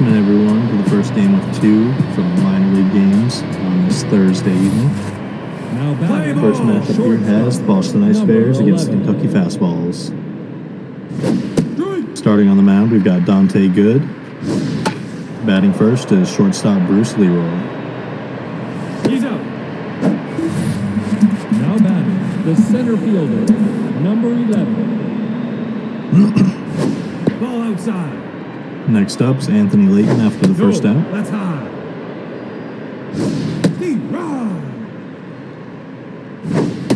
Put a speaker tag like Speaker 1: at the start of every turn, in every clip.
Speaker 1: Welcome in everyone to the first game of two for the minor league games on this Thursday evening. First matchup here has the Boston Ice Bears against the Kentucky Fastballs. Starting on the mound, we've got Dante Good. Batting first is shortstop Bruce Leroy.
Speaker 2: He's out. Now batting, the center fielder, number 11. Ball outside.
Speaker 1: Next up is Anthony Layton after the first out.
Speaker 2: That's high. Steve Ross.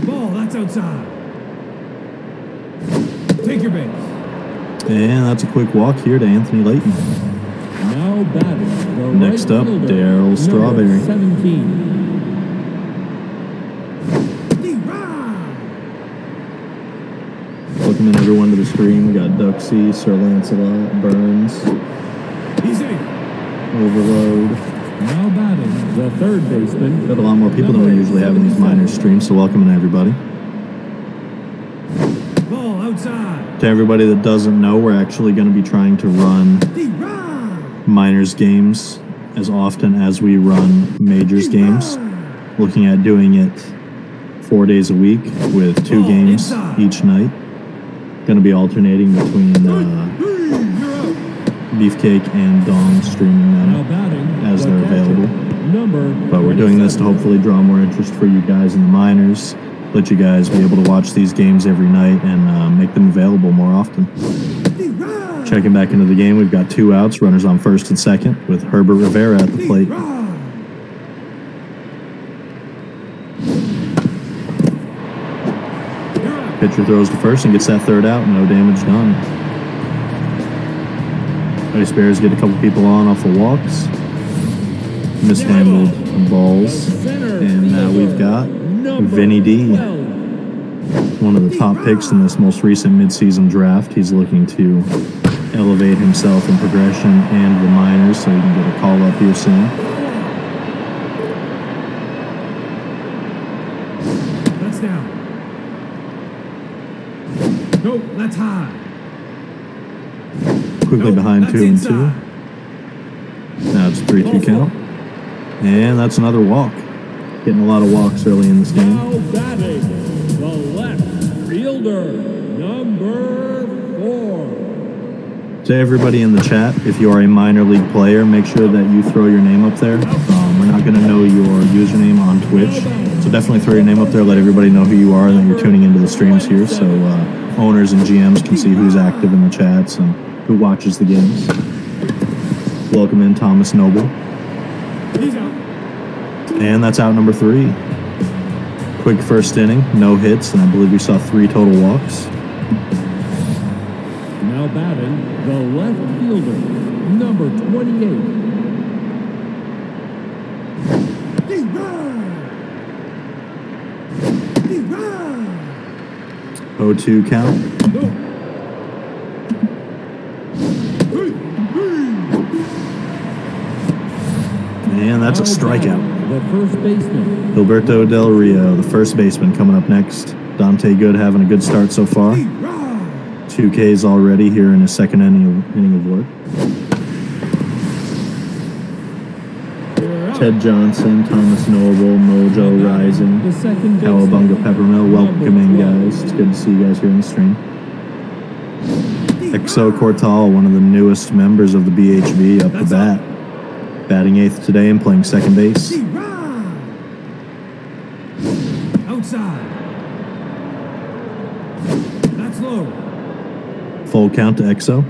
Speaker 2: Ball, that's outside. Take your base.
Speaker 1: And that's a quick walk here to Anthony Layton.
Speaker 2: Now batting, the
Speaker 1: Next up, Darryl Strawberry.
Speaker 2: 17.
Speaker 1: Welcome in everyone to the stream. We got Duxie, Sir Lancelot, Burns,
Speaker 2: Easy.
Speaker 1: Overload.
Speaker 2: Now batting, the third baseman.
Speaker 1: Got a lot more people than we usually have in these minor streams, so welcome in everybody.
Speaker 2: Ball outside.
Speaker 1: To everybody that doesn't know, we're actually going to be trying to run minors games as often as we run majors games. Looking at doing it 4 days a week with 2 games each night. Going to be alternating between Beefcake and Dong streaming them as they're available. But we're doing this to hopefully draw more interest for you guys in the minors, let you guys be able to watch these games every night and make them available more often. Checking back into the game, we've got 2 outs, runners on first and second, with Herbert Rivera at the plate. Pitcher throws to first and gets that third out, no damage done. Ice Bears get a couple people on off the walks. Mishandled balls. And now we've got Vinny D, one of the top picks in this most recent midseason draft. He's looking to elevate himself in progression and the minors so he can get a call up here soon.
Speaker 2: That's down. Nope, that's high.
Speaker 1: Quickly behind 2 and 2. Now it's 3-2 count. And that's another walk. Getting a lot of walks early in this game.
Speaker 2: Now batting, the left fielder, number 4.
Speaker 1: To everybody in the chat, if you are a minor league player, make sure that you throw your name up there. We're not going to know your username on Twitch, so definitely throw your name up there. Let everybody know who you are and that you're tuning into the streams here, so owners and GMs can see who's active in the chats and who watches the games. Welcome in Thomas Noble. And that's out number 3. Quick first inning, no hits, and I believe we saw 3 total walks.
Speaker 2: Now batting, the left fielder, number 28.
Speaker 1: 0-2 count. And that's a strikeout.
Speaker 2: The first baseman.
Speaker 1: Gilberto Del Rio, the first baseman, coming up next. Dante Good having a good start so far. 2 Ks already here in his second inning of work. Ted Johnson, Thomas Noble, Mojo Rising, Cowabunga Peppermill. Welcome in, guys. It's good to see you guys here in the stream. Exo Cortal, one of the newest members of the BHB, up the bat. Batting 8th today and playing second base.
Speaker 2: Outside. That's low.
Speaker 1: Full count to Exo.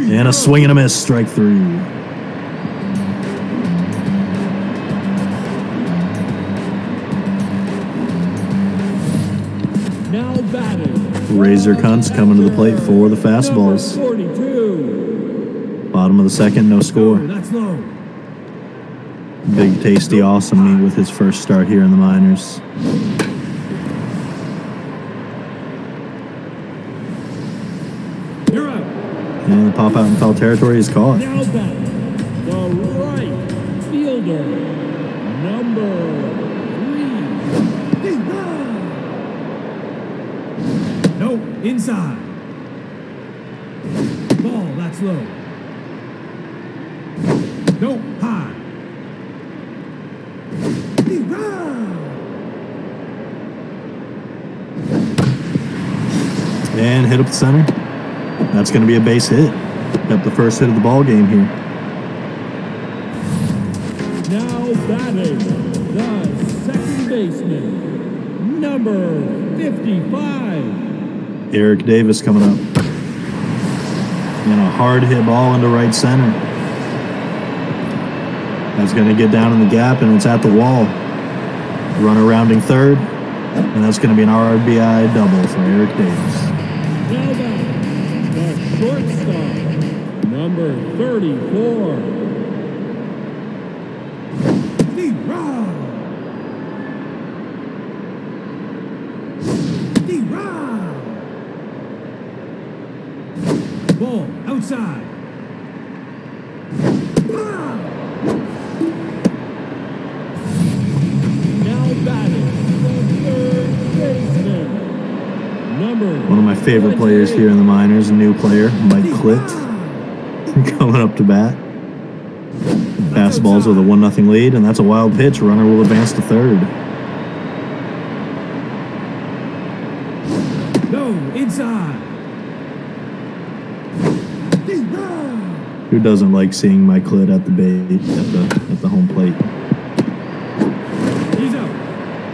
Speaker 1: And a swing and a miss, strike 3.
Speaker 2: Now batting.
Speaker 1: Razor Cunts coming to the plate for the fastballs.
Speaker 2: 42.
Speaker 1: Bottom of the second, no score.
Speaker 2: That's low.
Speaker 1: Big, tasty, awesome meat with his first start here in the minors.
Speaker 2: You're out.
Speaker 1: And the pop out in foul territory is caught.
Speaker 2: Now batting, the right fielder, number 3. No, inside. Ball, that's low. No, high.
Speaker 1: And hit up the center. That's going to be a base hit. Got the first hit of the ball game here.
Speaker 2: Now batting, the second baseman, number 55.
Speaker 1: Eric Davis coming up. And a hard hit ball into right center. That's going to get down in the gap, and it's at the wall. Runner rounding third, and that's going to be an RBI double for Eric Davis.
Speaker 2: Now batting, the shortstop, number 34. Ball outside. Now batting, the third baseman, number
Speaker 1: One of my favorite players here in the minors, a new player, Mike Clitt, coming up to bat. Fastballs with a 1-0 lead, and that's a wild pitch. Runner will advance to third.
Speaker 2: No, inside.
Speaker 1: Who doesn't like seeing Mike Clitt at the bait at the home plate?
Speaker 2: He's out.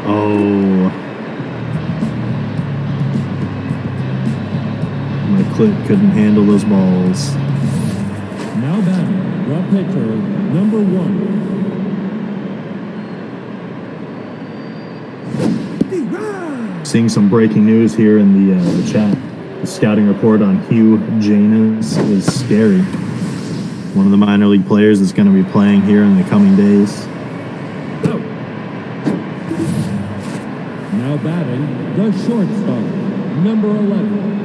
Speaker 1: Oh, Mike Clitt couldn't handle those balls.
Speaker 2: Now batting, the pitcher, number 1.
Speaker 1: Seeing some breaking news here in the chat. The scouting report on Hugh Janus is scary. One of the minor league players that's going to be playing here in the coming days.
Speaker 2: Out. Now batting, the shortstop, number 11.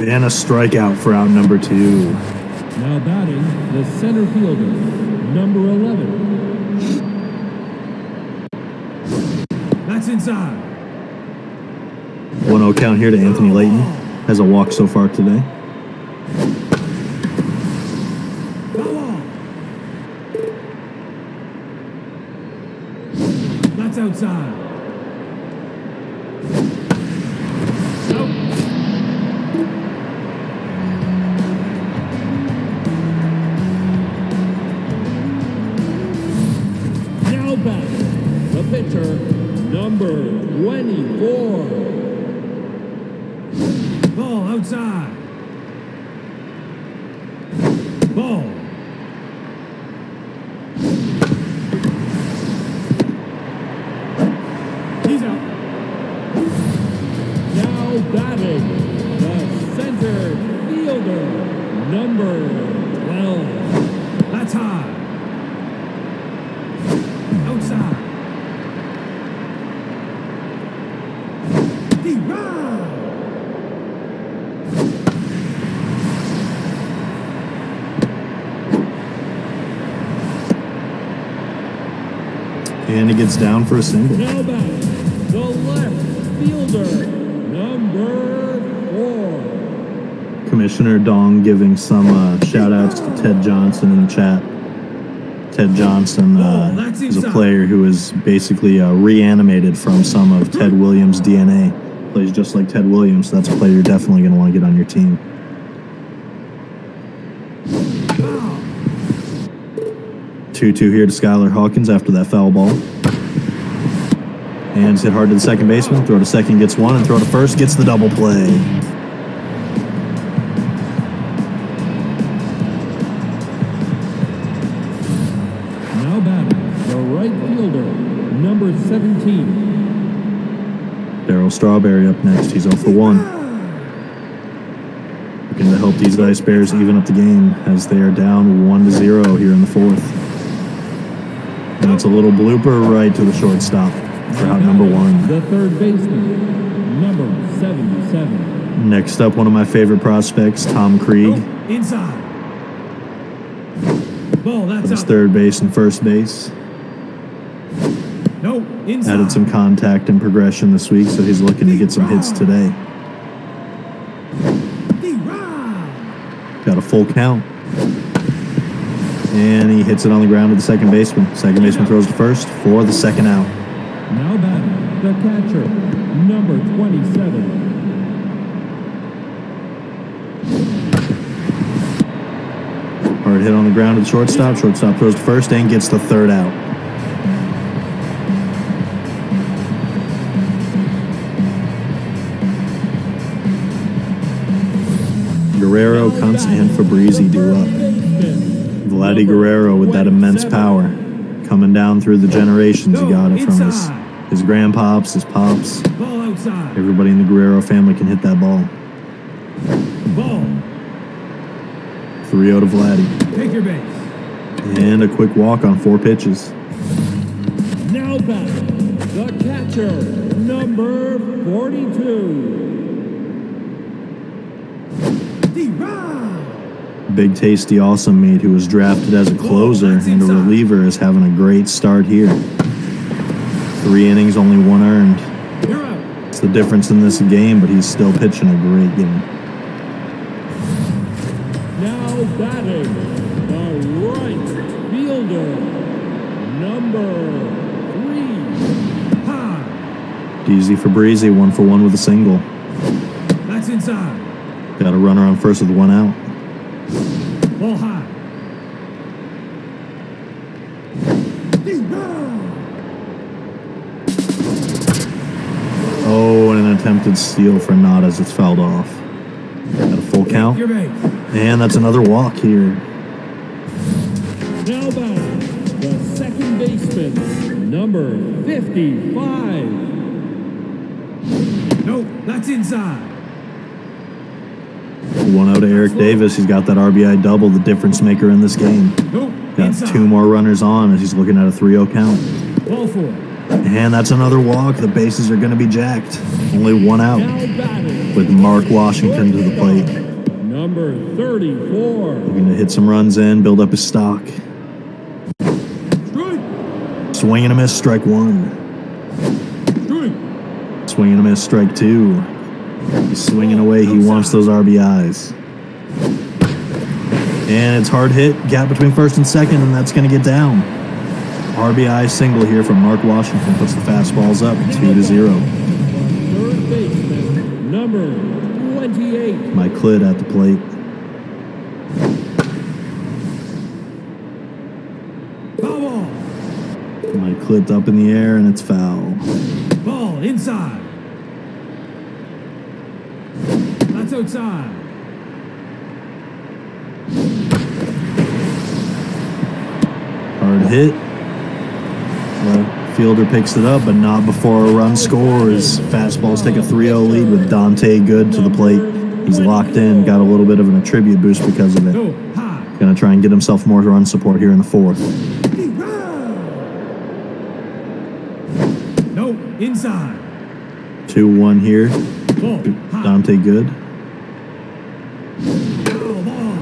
Speaker 1: And a strikeout for out number 2.
Speaker 2: Now batting, the center fielder, number 11. That's inside.
Speaker 1: 1-0 count here to Anthony Layton. Has a walk so far today.
Speaker 2: That's outside. Now batting, the pitcher, number 24. Ball outside. Ball. He's out. Now batting, the center fielder, number 12. That's high. Outside.
Speaker 1: And he gets down for a single.
Speaker 2: Now batting, the left fielder, number 4.
Speaker 1: Commissioner Dong giving some shout outs to Ted Johnson in the chat. Ted Johnson is a player who is basically reanimated from some of Ted Williams' DNA. Plays just like Ted Williams, so that's a player you're definitely going to want to get on your team. 2-2 here to Skylar Hawkins after that foul ball. Hands hit hard to the second baseman. Throw to second, gets one, and throw to first, gets the double play.
Speaker 2: Now batting, the right fielder, number 17.
Speaker 1: Darryl Strawberry up next. He's 0 for 1. Looking to help these Ice Bears even up the game as they are down 1-0 here in the 4th. And it's a little blooper right to the shortstop for out number 1.
Speaker 2: The third baseman, number 77.
Speaker 1: Next up, one of my favorite prospects, Tom Krieg.
Speaker 2: Inside. Ball, that's
Speaker 1: Plays
Speaker 2: up.
Speaker 1: third base and first base.
Speaker 3: No, inside.
Speaker 1: Added some contact and progression this week, so he's looking to get some hits today. Got a full count. And he hits it on the ground to the second baseman. Second baseman throws to first for the second out.
Speaker 2: Now batting, the catcher, number 27.
Speaker 1: Hard hit on the ground to the shortstop. Shortstop throws to first and gets the third out. Guerrero, Kuntz, and Fabrizi do up. Vladdy Guerrero with that immense power. Coming down through the generations. He got it from his grandpops, his pops. Everybody in the Guerrero family can hit that ball. 3-0 to Vladdy.
Speaker 3: Take your base.
Speaker 1: And a quick walk on 4 pitches.
Speaker 2: Now batting, the catcher, number 42.
Speaker 1: Big Tasty Awesome Meat, who was drafted as a closer and a reliever, is having a great start here. 3 innings, only 1 earned. It's the difference in this game, but he's still pitching a great game.
Speaker 2: Now batting, the right fielder, number 3.
Speaker 1: DZ Fabrizi, 1 for 1 with a single.
Speaker 3: That's inside.
Speaker 1: Got a runner on first with 1 out.
Speaker 3: Ball high.
Speaker 1: Oh, and an attempted steal for Nod as it's fouled off. Got a full count.
Speaker 3: Your base.
Speaker 1: And that's another walk here.
Speaker 2: Now batting, the second baseman, number 55.
Speaker 3: No, that's inside.
Speaker 1: 1-0 to Eric Davis. He's got that RBI double, the difference maker in this game.
Speaker 3: No,
Speaker 1: Got
Speaker 3: inside.
Speaker 1: 2 more runners on as he's looking at a 3-0 count.
Speaker 3: Ball 4.
Speaker 1: And that's another walk. The bases are going to be jacked. Only 1 out
Speaker 2: Now batting,
Speaker 1: with Mark Washington to the plate.
Speaker 2: number 34.
Speaker 1: Looking to hit some runs in, build up his stock.
Speaker 3: Strike.
Speaker 1: Swing and a miss, strike 1.
Speaker 3: Strike.
Speaker 1: Swing and a miss, strike 2. He's swinging away. He wants those RBIs. And it's hard hit. Gap between first and second, and that's going to get down. RBI single here from Mark Washington puts the fastballs up 2-0.
Speaker 2: Third baseman, number 28.
Speaker 1: Mike Clitt at the plate.
Speaker 3: Foul ball.
Speaker 1: Mike Clitt up in the air, and it's foul.
Speaker 3: Ball inside. That's outside.
Speaker 1: Hard hit. The fielder picks it up, but not before a run scores. Fastballs take a 3-0 lead with Dante Good to the plate. He's locked in, got a little bit of an attribute boost because of it.
Speaker 3: No, high.
Speaker 1: Going to try and get himself more run support here in the 4th.
Speaker 3: No, inside.
Speaker 1: 2-1 here.
Speaker 3: Ball high.
Speaker 1: Dante Good.
Speaker 3: Foul ball.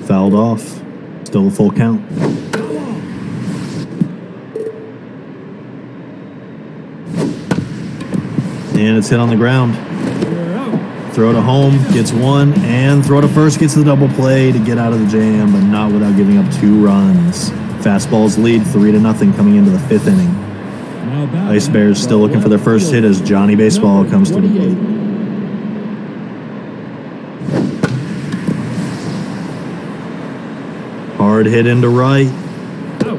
Speaker 1: Fouled off. Still a full count.
Speaker 3: Foul ball.
Speaker 1: And it's hit on the ground.
Speaker 3: You're out.
Speaker 1: Throw to home, gets 1, and throw to first, gets the double play to get out of the jam, but not without giving up 2 runs. Fastballs lead 3-0 coming into the 5th inning.
Speaker 2: Now batting,
Speaker 1: Ice Bears still looking for their first hit as Johnny Baseball comes to the plate. Hard hit into right,
Speaker 3: Out.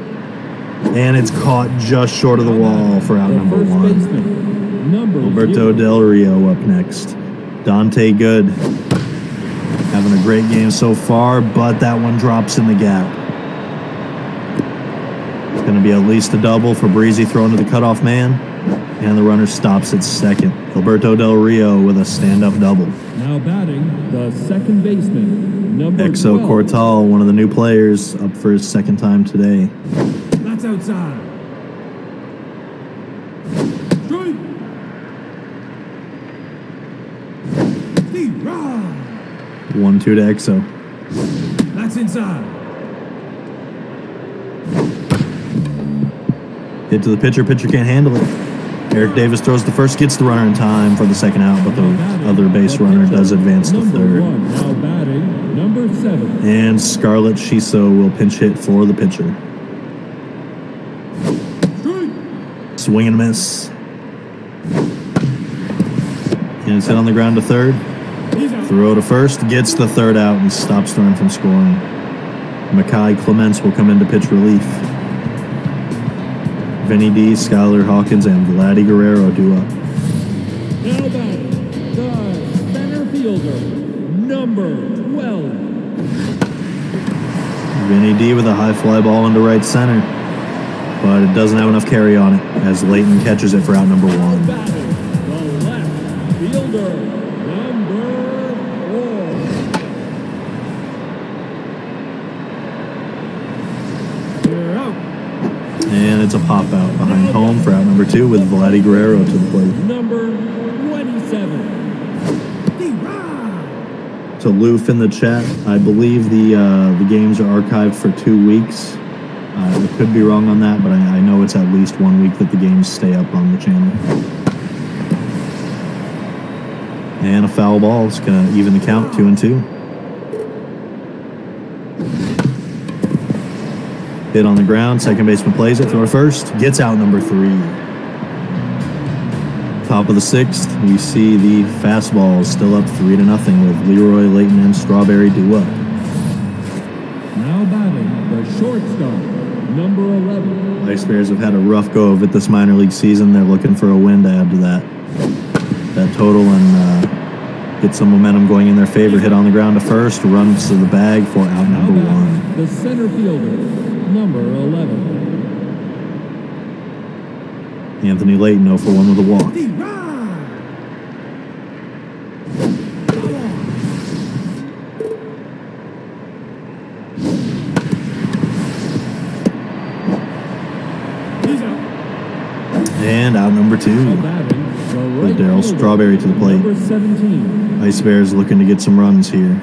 Speaker 1: and it's caught just short of the wall for out
Speaker 2: The
Speaker 1: number
Speaker 2: first
Speaker 1: 1.
Speaker 2: baseman, number
Speaker 1: Alberto
Speaker 2: 0.
Speaker 1: Del Rio up next. Dante Good having a great game so far, but that one drops in the gap. It's going to be at least a double for Breezy throwing to the cutoff man, and the runner stops at second. Alberto Del Rio with a stand-up double.
Speaker 2: Now batting, the second baseman, number
Speaker 1: Exo
Speaker 2: 12.
Speaker 1: Cortal, one of the new players, up for his second time today.
Speaker 3: That's outside. Strike. Steve Ross.
Speaker 1: 1-2 to Exo.
Speaker 3: That's inside.
Speaker 1: Hit to the pitcher. Pitcher can't handle it. Eric Davis throws the first, gets the runner in time for the second out, but the other base runner does advance to
Speaker 2: Number
Speaker 1: third.
Speaker 2: 1, now batting, number 7.
Speaker 1: And Scarlett Shiso will pinch hit for the pitcher. Swing and a miss. And it's hit on the ground to third. Throw to first, gets the third out and stops the run from scoring. Makai Clements will come in to pitch relief. Vinny D, Skylar Hawkins, and Vladdy Guerrero do up.
Speaker 2: Now batting, the center fielder, number 12.
Speaker 1: Vinny D with a high fly ball into right center, but it doesn't have enough carry on it as Leighton catches it for out number 1.
Speaker 2: Batting, the left fielder, number 4.
Speaker 3: You're out.
Speaker 1: And it's a pop out behind home for out number 2 with Vladdy Guerrero to the plate.
Speaker 2: Number 27.
Speaker 1: To Loof in the chat, I believe the games are archived for 2 weeks. I could be wrong on that, but I know it's at least 1 week that the games stay up on the channel. And a foul ball. It's going to even the count, 2-2. Hit on the ground. Second baseman plays it. Throw to first. Gets out number 3. Top of the 6th, we see the fastball still up 3-0 with Leroy, Leighton, and Strawberry do up.
Speaker 2: Now batting, the shortstop, number 11.
Speaker 1: Ice Bears have had a rough go of it this minor league season. They're looking for a win to add to that total and get some momentum going in their favor. Hit on the ground to first, runs to the bag for out number 1.
Speaker 2: The center fielder, number 11.
Speaker 1: Anthony Leighton 0 for 1 with a walk. And out number 2 with Darryl Strawberry to the plate.
Speaker 2: Number 17.
Speaker 1: Ice Bears looking to get some runs here.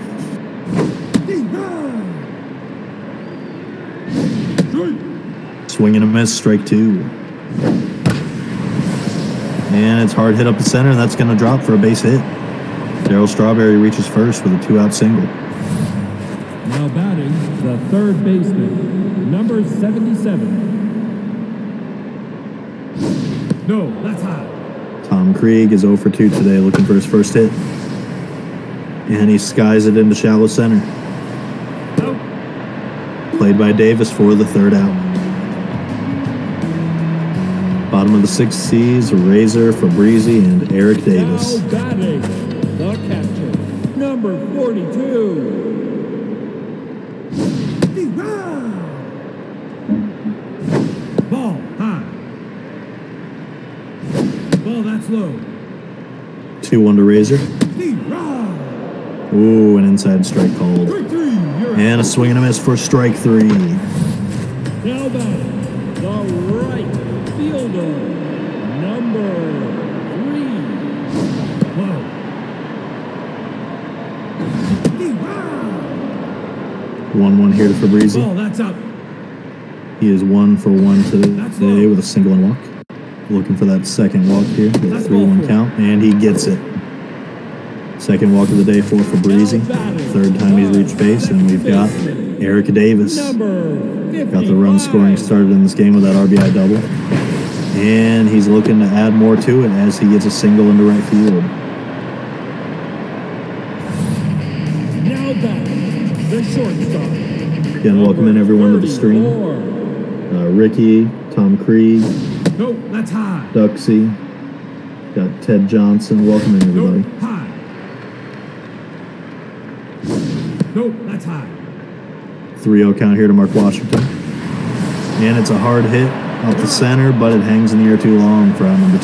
Speaker 1: Swing and a miss, strike 2. And it's hard hit up the center, and that's going to drop for a base hit. Darryl Strawberry reaches first with a 2-out single.
Speaker 2: Now batting, the third baseman, number 77.
Speaker 3: No, that's high.
Speaker 1: Tom Krieg is 0 for 2 today, looking for his first hit. And he skies it into shallow center.
Speaker 3: Out.
Speaker 1: Played by Davis for the third out. Bottom of the 6th sees Razor, Fabrizi, and Eric Davis.
Speaker 2: Now batting, the catcher, number 42.
Speaker 3: Ball high. Ball that's low.
Speaker 1: 2-1 to Razor. Ooh, an inside strike called.
Speaker 3: Strike 3. You're
Speaker 1: And a swing and a miss for strike 3.
Speaker 2: Now batting, the right fielder, number 3.
Speaker 3: Whoa.
Speaker 1: 1-1 here to Fabrizi.
Speaker 3: Ball that's up.
Speaker 1: He is 1 for 1 today with a single and walk. Looking for that second walk here with a 3-1 count, and he gets it. Second walk of the day for Fabrizi. Third time he's reached base, and we've got Eric Davis.
Speaker 2: Number 55.
Speaker 1: Got the run scoring started in this game with that RBI double. And he's looking to add more to it as he gets a single into right field.
Speaker 2: Now batting, the shortstop.
Speaker 1: Again, welcome in everyone to the stream.
Speaker 2: 34.
Speaker 1: Ricky, Tom Krieg,
Speaker 3: No, that's high.
Speaker 1: Duxie, got Ted Johnson. Welcome in everybody.
Speaker 3: No, high. No, that's high.
Speaker 1: 3-0 count here to Mark Washington. And it's a hard hit off the center, but it hangs in the air too long for out number 2.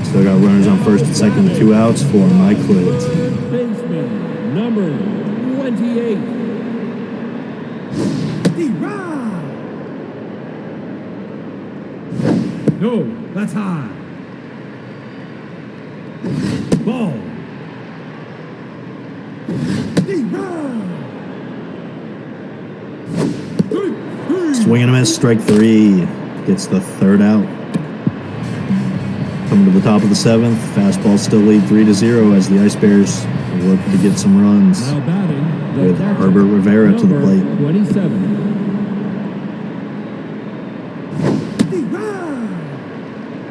Speaker 1: Still got runners on first and second with 2 outs for Mike Litt.
Speaker 2: Third baseman, number 28.
Speaker 3: No, that's high. Ball.
Speaker 1: Swing and a miss, strike 3. Gets the third out. Coming to the top of the 7th. Fastball still lead 3-0 as the Ice Bears look to get some runs.
Speaker 2: Now batting, the
Speaker 1: With
Speaker 2: catcher,
Speaker 1: Herbert Rivera to the
Speaker 2: number
Speaker 1: plate.
Speaker 2: 27.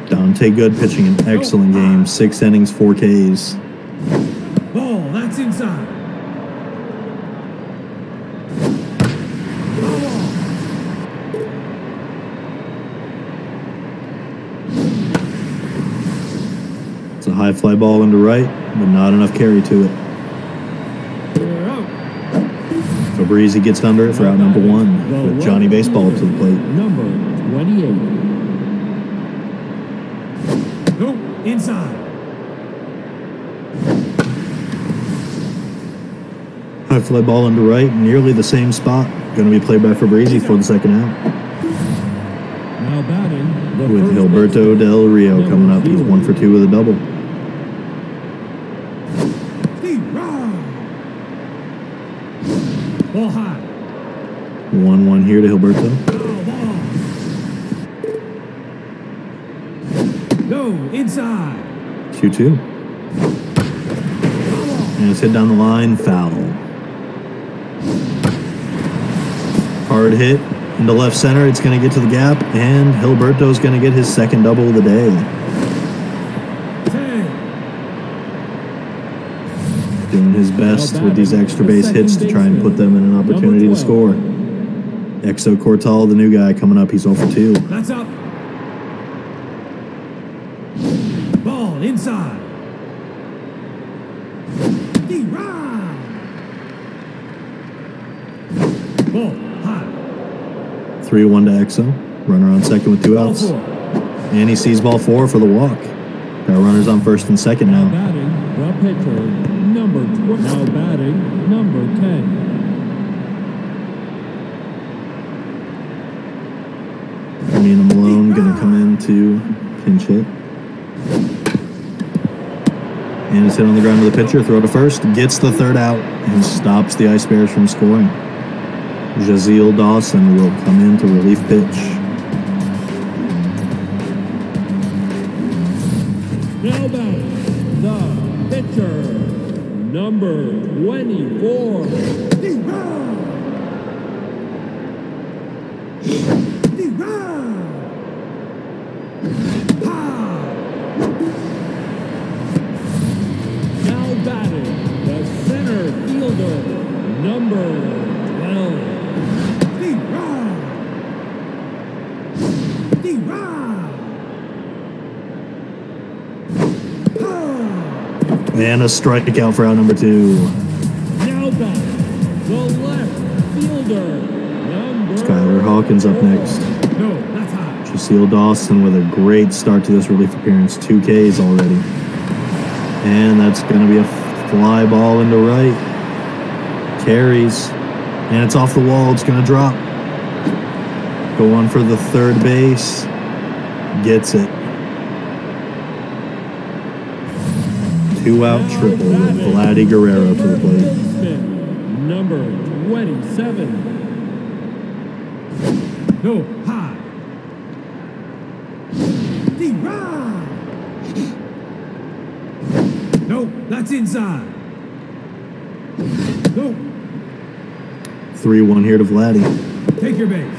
Speaker 1: Dante Good pitching an excellent game. 6 innings, 4 Ks.
Speaker 3: Ball, that's inside.
Speaker 1: It's a high fly ball into right, but not enough carry to it.
Speaker 3: You're out.
Speaker 1: Fabrizi gets under it for out number 1 with Johnny Baseball to the plate.
Speaker 2: Number 28.
Speaker 3: No, inside.
Speaker 1: High fly ball into right, nearly the same spot. Going to be played by Fabrizi for the second out.
Speaker 2: Now batting, the
Speaker 1: With
Speaker 2: first
Speaker 1: Gilberto
Speaker 2: baseman,
Speaker 1: Del Rio
Speaker 2: number
Speaker 1: coming up. He's
Speaker 2: 0.
Speaker 1: 1 for 2 with a double.
Speaker 3: Ball high.
Speaker 1: 1-1 here to Gilberto.
Speaker 3: No, inside.
Speaker 1: 2-2. And it's hit down the line, foul. Hard hit into left center. It's going to get to the gap, and Gilberto's going to get his second double of the day.
Speaker 3: 10.
Speaker 1: Doing his best with these extra base hits to try and put them in an opportunity to score. Exo Cortal, the new guy, coming up. He's 0 for 2.
Speaker 3: That's up. Ball inside. Ball high.
Speaker 1: 3-1 to Exo. Runner on second with 2
Speaker 3: Ball
Speaker 1: outs.
Speaker 3: 4.
Speaker 1: And he sees ball 4 for the walk. Got runners on first and second
Speaker 2: Now
Speaker 1: now.
Speaker 2: batting, the pitcher, number 12. Now batting, number 10.
Speaker 1: Nina Malone going to come in to pinch hit. And it's hit on the ground to the pitcher. Throw to first. Gets the third out and stops the Ice Bears from scoring. Jaziel Dawson will come in to relief pitch.
Speaker 2: Now batting, the pitcher, number 24. Now batting, the center fielder, number 12.
Speaker 1: And a strikeout for out number 2.
Speaker 2: Now batting, the left fielder, number
Speaker 1: Skylar Hawkins up next.
Speaker 3: No, that's high.
Speaker 1: Jaziel Dawson with a great start to this relief appearance. 2 Ks already. And that's going to be a fly ball into right. Carries. And it's off the wall. It's going to drop. Go on for the third base. Gets it. 2-out triple with Vladdy Guerrero to the plate.
Speaker 2: baseman, number 27.
Speaker 3: No, high. No, that's inside. No,
Speaker 1: 3-1 here to Vladdy.
Speaker 3: take your base.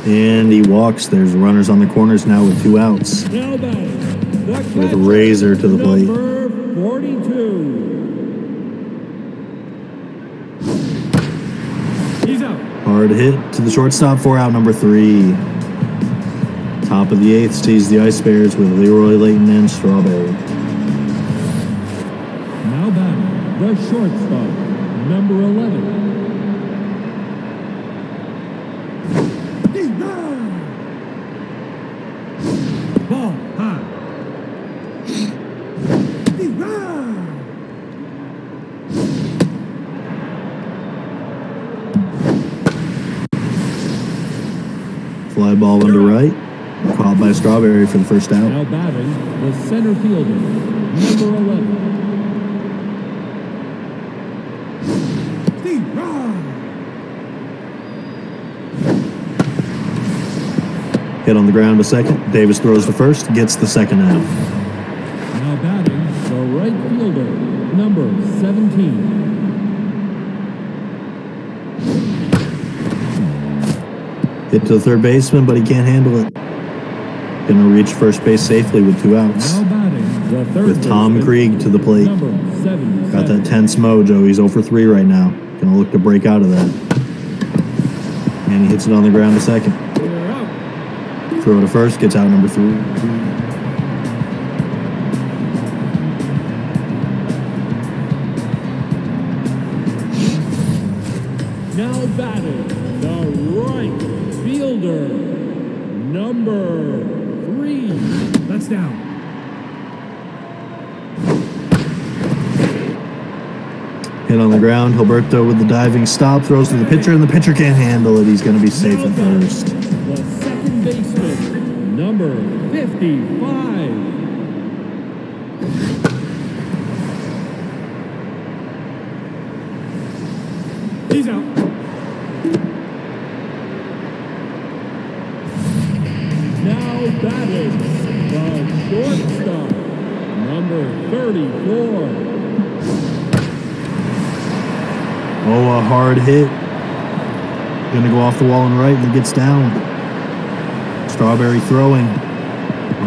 Speaker 1: And he walks. There's runners on the corners now with 2 outs.
Speaker 2: Now batting, the
Speaker 1: With
Speaker 2: catcher,
Speaker 1: Razor to the plate.
Speaker 2: number 42.
Speaker 3: He's out.
Speaker 1: Hard hit to the shortstop for out number 3. Top of the 8th sees the Ice Bears with Leroy Layton and Strawberry.
Speaker 2: Now batting, the shortstop, number 11.
Speaker 3: Ball high.
Speaker 1: Fly ball into right. Caught by Strawberry for the first out.
Speaker 2: Now batting, the center fielder, number 11.
Speaker 1: Hit on the ground to second. Davis throws to first, gets the second out.
Speaker 2: Now batting, the right fielder, number 17.
Speaker 1: Hit to the third baseman, but he can't handle it. Gonna reach first base safely with 2 outs.
Speaker 2: Now batting, the third
Speaker 1: With Tom
Speaker 2: baseman,
Speaker 1: Krieg to the plate.
Speaker 2: number 77.
Speaker 1: Got that tense mojo. He's 0 for 3 right now. Gonna look to break out of that. And he hits it on the ground to second.
Speaker 3: You're out.
Speaker 1: Throw to first, gets out number 3.
Speaker 2: Now batting, the right fielder, number 3.
Speaker 3: That's down.
Speaker 1: Hit on the ground. Gilberto with the diving stop. Throws to the pitcher, and the pitcher can't handle it. He's gonna be safe
Speaker 2: Now
Speaker 1: at
Speaker 2: batting,
Speaker 1: first.
Speaker 2: the second baseman, number 55.
Speaker 3: He's out.
Speaker 2: Now batting, the shortstop, number 34.
Speaker 1: Oh, a hard hit. Gonna go off the wall and right, and it gets down. Strawberry throwing.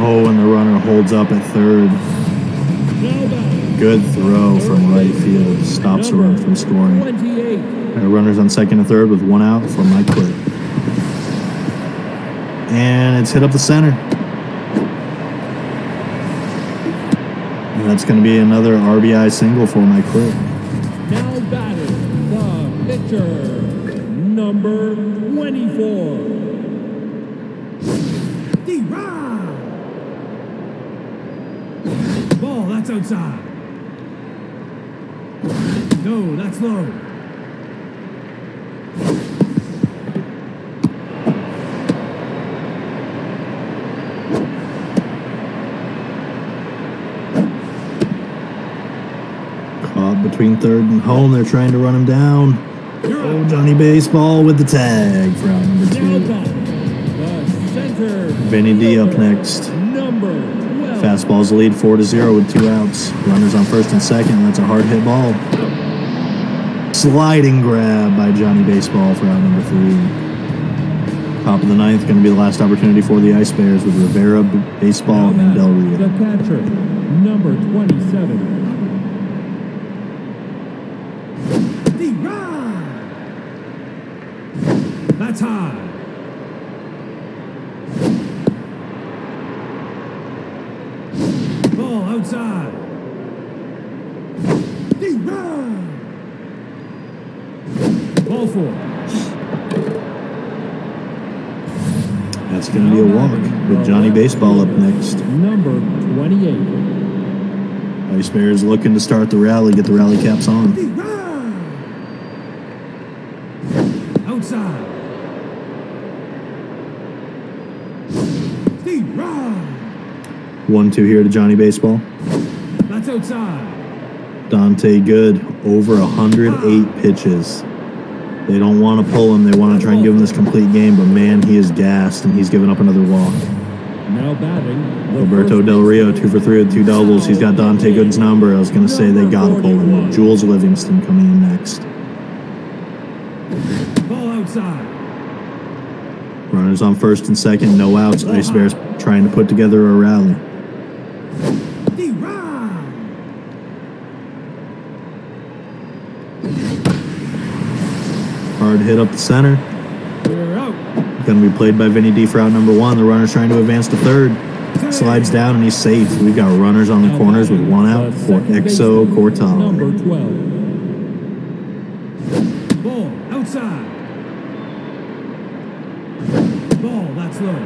Speaker 1: Oh, and the runner holds up at third.
Speaker 2: Now batting,
Speaker 1: Good throw from right field. Stops a run from scoring.
Speaker 2: 28.
Speaker 1: Runners on second and third with 1 out for Mike Clip. And it's hit up the center. And that's going to be another RBI single for Mike Clip.
Speaker 2: Now batting, the pitcher, number 24.
Speaker 3: D-Rod. Ball, that's outside. No, that's low.
Speaker 1: Caught between third and home. They're trying to run him down. Oh, Johnny Baseball with the tag for out number
Speaker 2: Now
Speaker 1: 2.
Speaker 2: batting, the center,
Speaker 1: Vinny D up next.
Speaker 2: number 12.
Speaker 1: Fastball's lead 4-0 with 2 outs. Runners on first and second. That's a hard hit ball. Sliding grab by Johnny Baseball for out number 3. Top of the ninth, going to be the last opportunity for the Ice Bears with Rivera, Baseball,
Speaker 2: Now
Speaker 1: and Del
Speaker 2: batting,
Speaker 1: Rio.
Speaker 2: the catcher, number 27.
Speaker 3: D-Rod. That's high. Ball outside. D-Rod. Ball 4.
Speaker 1: That's going to be a walk with Johnny Baseball up next.
Speaker 2: Number 28.
Speaker 1: Ice Bears looking to start the rally, get the rally caps on.
Speaker 3: D-Rod. Outside. D-Rod.
Speaker 1: 1-2 here to Johnny Baseball.
Speaker 3: That's outside.
Speaker 1: Dante Good, over 108 pitches. They don't want to pull him. They want to try and give him this complete game, but man, he is gassed, and he's given up another walk.
Speaker 2: Now batting, the
Speaker 1: Roberto
Speaker 2: first
Speaker 1: Del Rio,
Speaker 2: baseman,
Speaker 1: 2 for 3 with 2 doubles. He's got Dante Good's number. I was going to say they got to pull him. But Jules Livingston coming in next.
Speaker 3: Ball outside.
Speaker 1: Runners on first and second, no outs. Ice Bears trying to put together a rally.
Speaker 3: D-Rod.
Speaker 1: Hard hit up the center.
Speaker 3: You're out.
Speaker 1: Going to be played by Vinny D for out number 1. The runner's trying to advance to third. Slides down and he's safe. We've got runners on the corners with 1 out
Speaker 2: the
Speaker 1: for
Speaker 2: second
Speaker 1: Exo
Speaker 2: baseman,
Speaker 1: Cortal.
Speaker 2: number 12.
Speaker 3: Ball outside. Ball, that's low.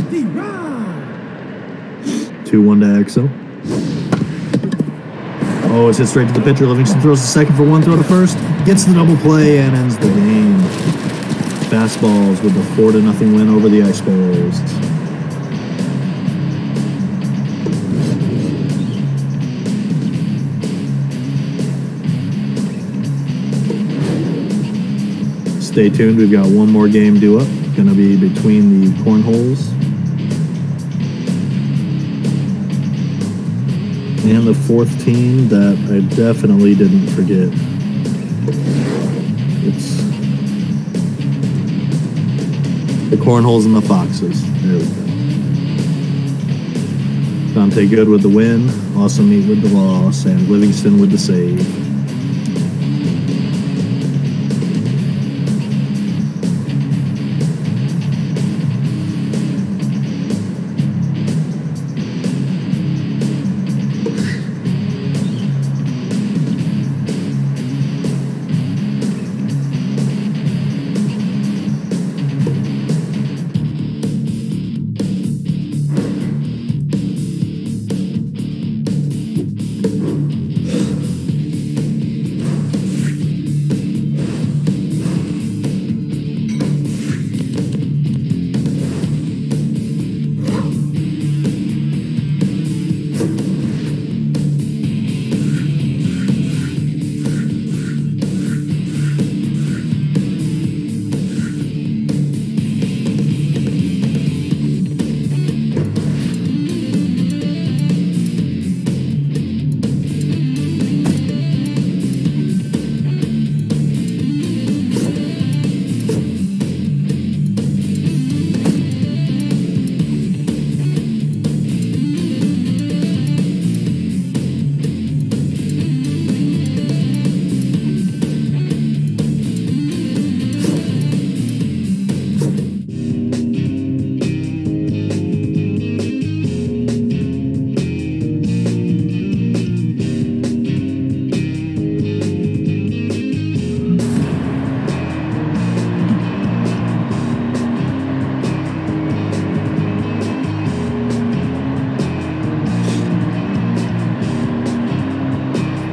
Speaker 3: D-Rod.
Speaker 1: 2-1 to Exo. Oh, it's hit straight to the pitcher. Livingston throws the second for 1, throw to first. Gets the double play and ends the game. Fastballs with a 4-0 win over the Ice Bears. Stay tuned. We've got one more game due up. Going to be between the cornholes and the fourth team that I definitely didn't forget. It's the cornholes and the foxes. There we go. Dante Good with the win, Awesome Meat with the loss, and Livingston with the save.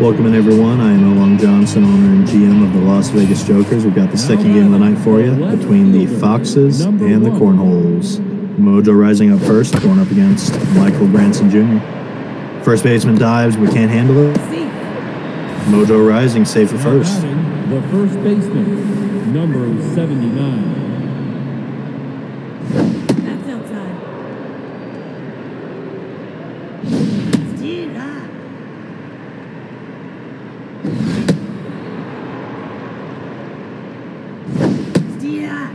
Speaker 1: Welcome in, everyone. I am Long Johnson, owner and GM of the Las Vegas Jokers. We've got the second game of the night for you between the Foxes and the Cornholes. Mojo Rising up first, going up against Michael Granson Jr. First baseman dives, but can't handle it. Mojo Rising safe for first.
Speaker 2: The first baseman, number 79.
Speaker 4: That's outside. Steer up. Steer up.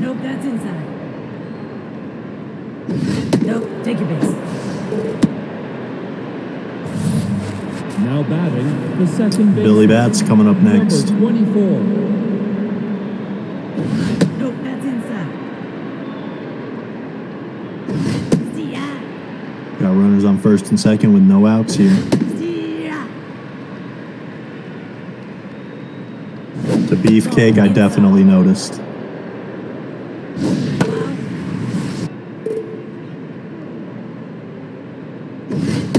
Speaker 4: Nope, that's inside. Nope, take your base.
Speaker 2: Now batting, the second baseman.
Speaker 1: Billy Bats coming up next.
Speaker 2: Number 24.
Speaker 4: Nope, that's inside. Steer up.
Speaker 1: Got runners on first and second with no outs here.
Speaker 4: Steer up.
Speaker 1: The beefcake I definitely noticed.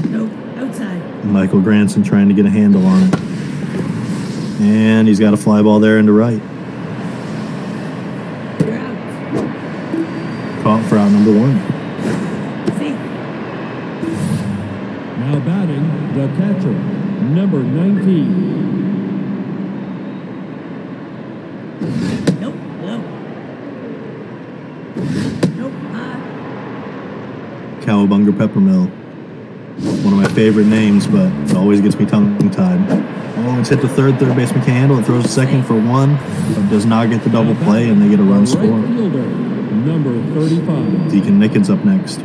Speaker 4: Nope, outside.
Speaker 1: Michael Granson trying to get a handle on it. And he's got a fly ball there into right.
Speaker 4: You're out.
Speaker 1: Caught for out number one.
Speaker 4: See?
Speaker 2: Now batting, the catcher, number 19.
Speaker 4: Nope, nope. Nope,
Speaker 1: Cowabunga Peppermill. One of my favorite names, but it always gets me tongue-tied. Oh, it's hit the third baseman can't handle it. Throws to second for one, but does not get the double play, and they get a run
Speaker 2: Right
Speaker 1: score.
Speaker 2: fielder, number 35.
Speaker 1: Deacon Nickens up next.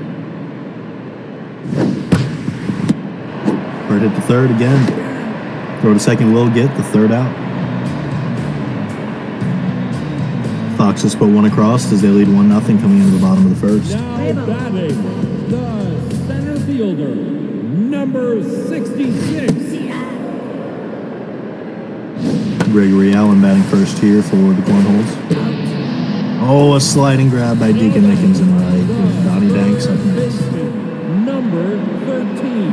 Speaker 1: Bird hit the third again. Throw to second will get the third out. Foxes put one across as they lead 1-0 coming into the bottom of the first.
Speaker 2: Now batting, the center fielder, number 66.
Speaker 1: Gregory Allen batting first here for the Cornholes. Oh, a sliding grab by Deacon Nickens in right. With Donnie Danks up next.
Speaker 2: Baseman, number 13.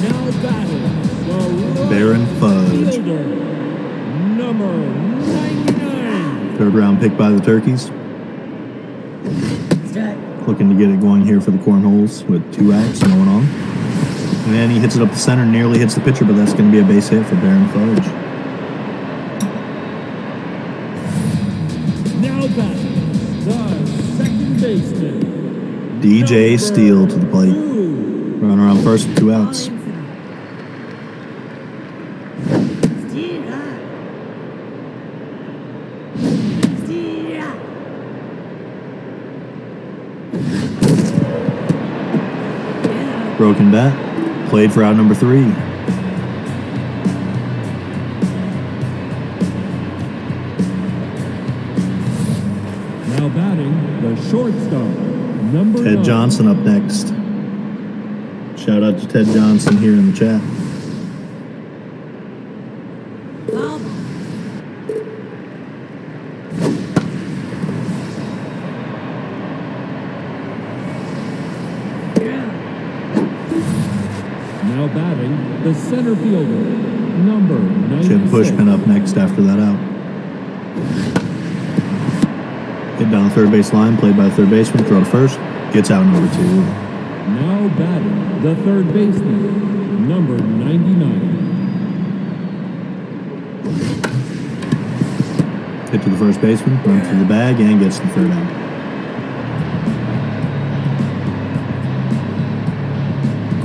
Speaker 2: Now batting, the
Speaker 1: Baron
Speaker 2: right
Speaker 1: Fudge.
Speaker 2: fielder, number 99.
Speaker 1: Third round pick by the Turkeys.
Speaker 4: Strike.
Speaker 1: Looking to get it going here for the Cornholes with 2 outs, no one on. And he hits it up the center, nearly hits the pitcher, but that's going to be a base hit for Baron Fudge.
Speaker 2: Now batting, the second baseman.
Speaker 1: DJ Steele to the plate.
Speaker 2: Two.
Speaker 1: Runner on first with 2 outs. Broken bat. Played for out number 3.
Speaker 2: Now batting, the shortstop, number
Speaker 1: Ted
Speaker 2: 9.
Speaker 1: Johnson up next. Shout out to Ted Johnson here in the chat.
Speaker 2: Now batting, the center fielder, number 96.
Speaker 1: Chip Bushman up next after that out. Hit down the third base line, played by the third baseman, throw to first, gets out number 2.
Speaker 2: Now batting, the third baseman, number 99.
Speaker 1: Hit to the first baseman, runs through the bag, and gets the third out.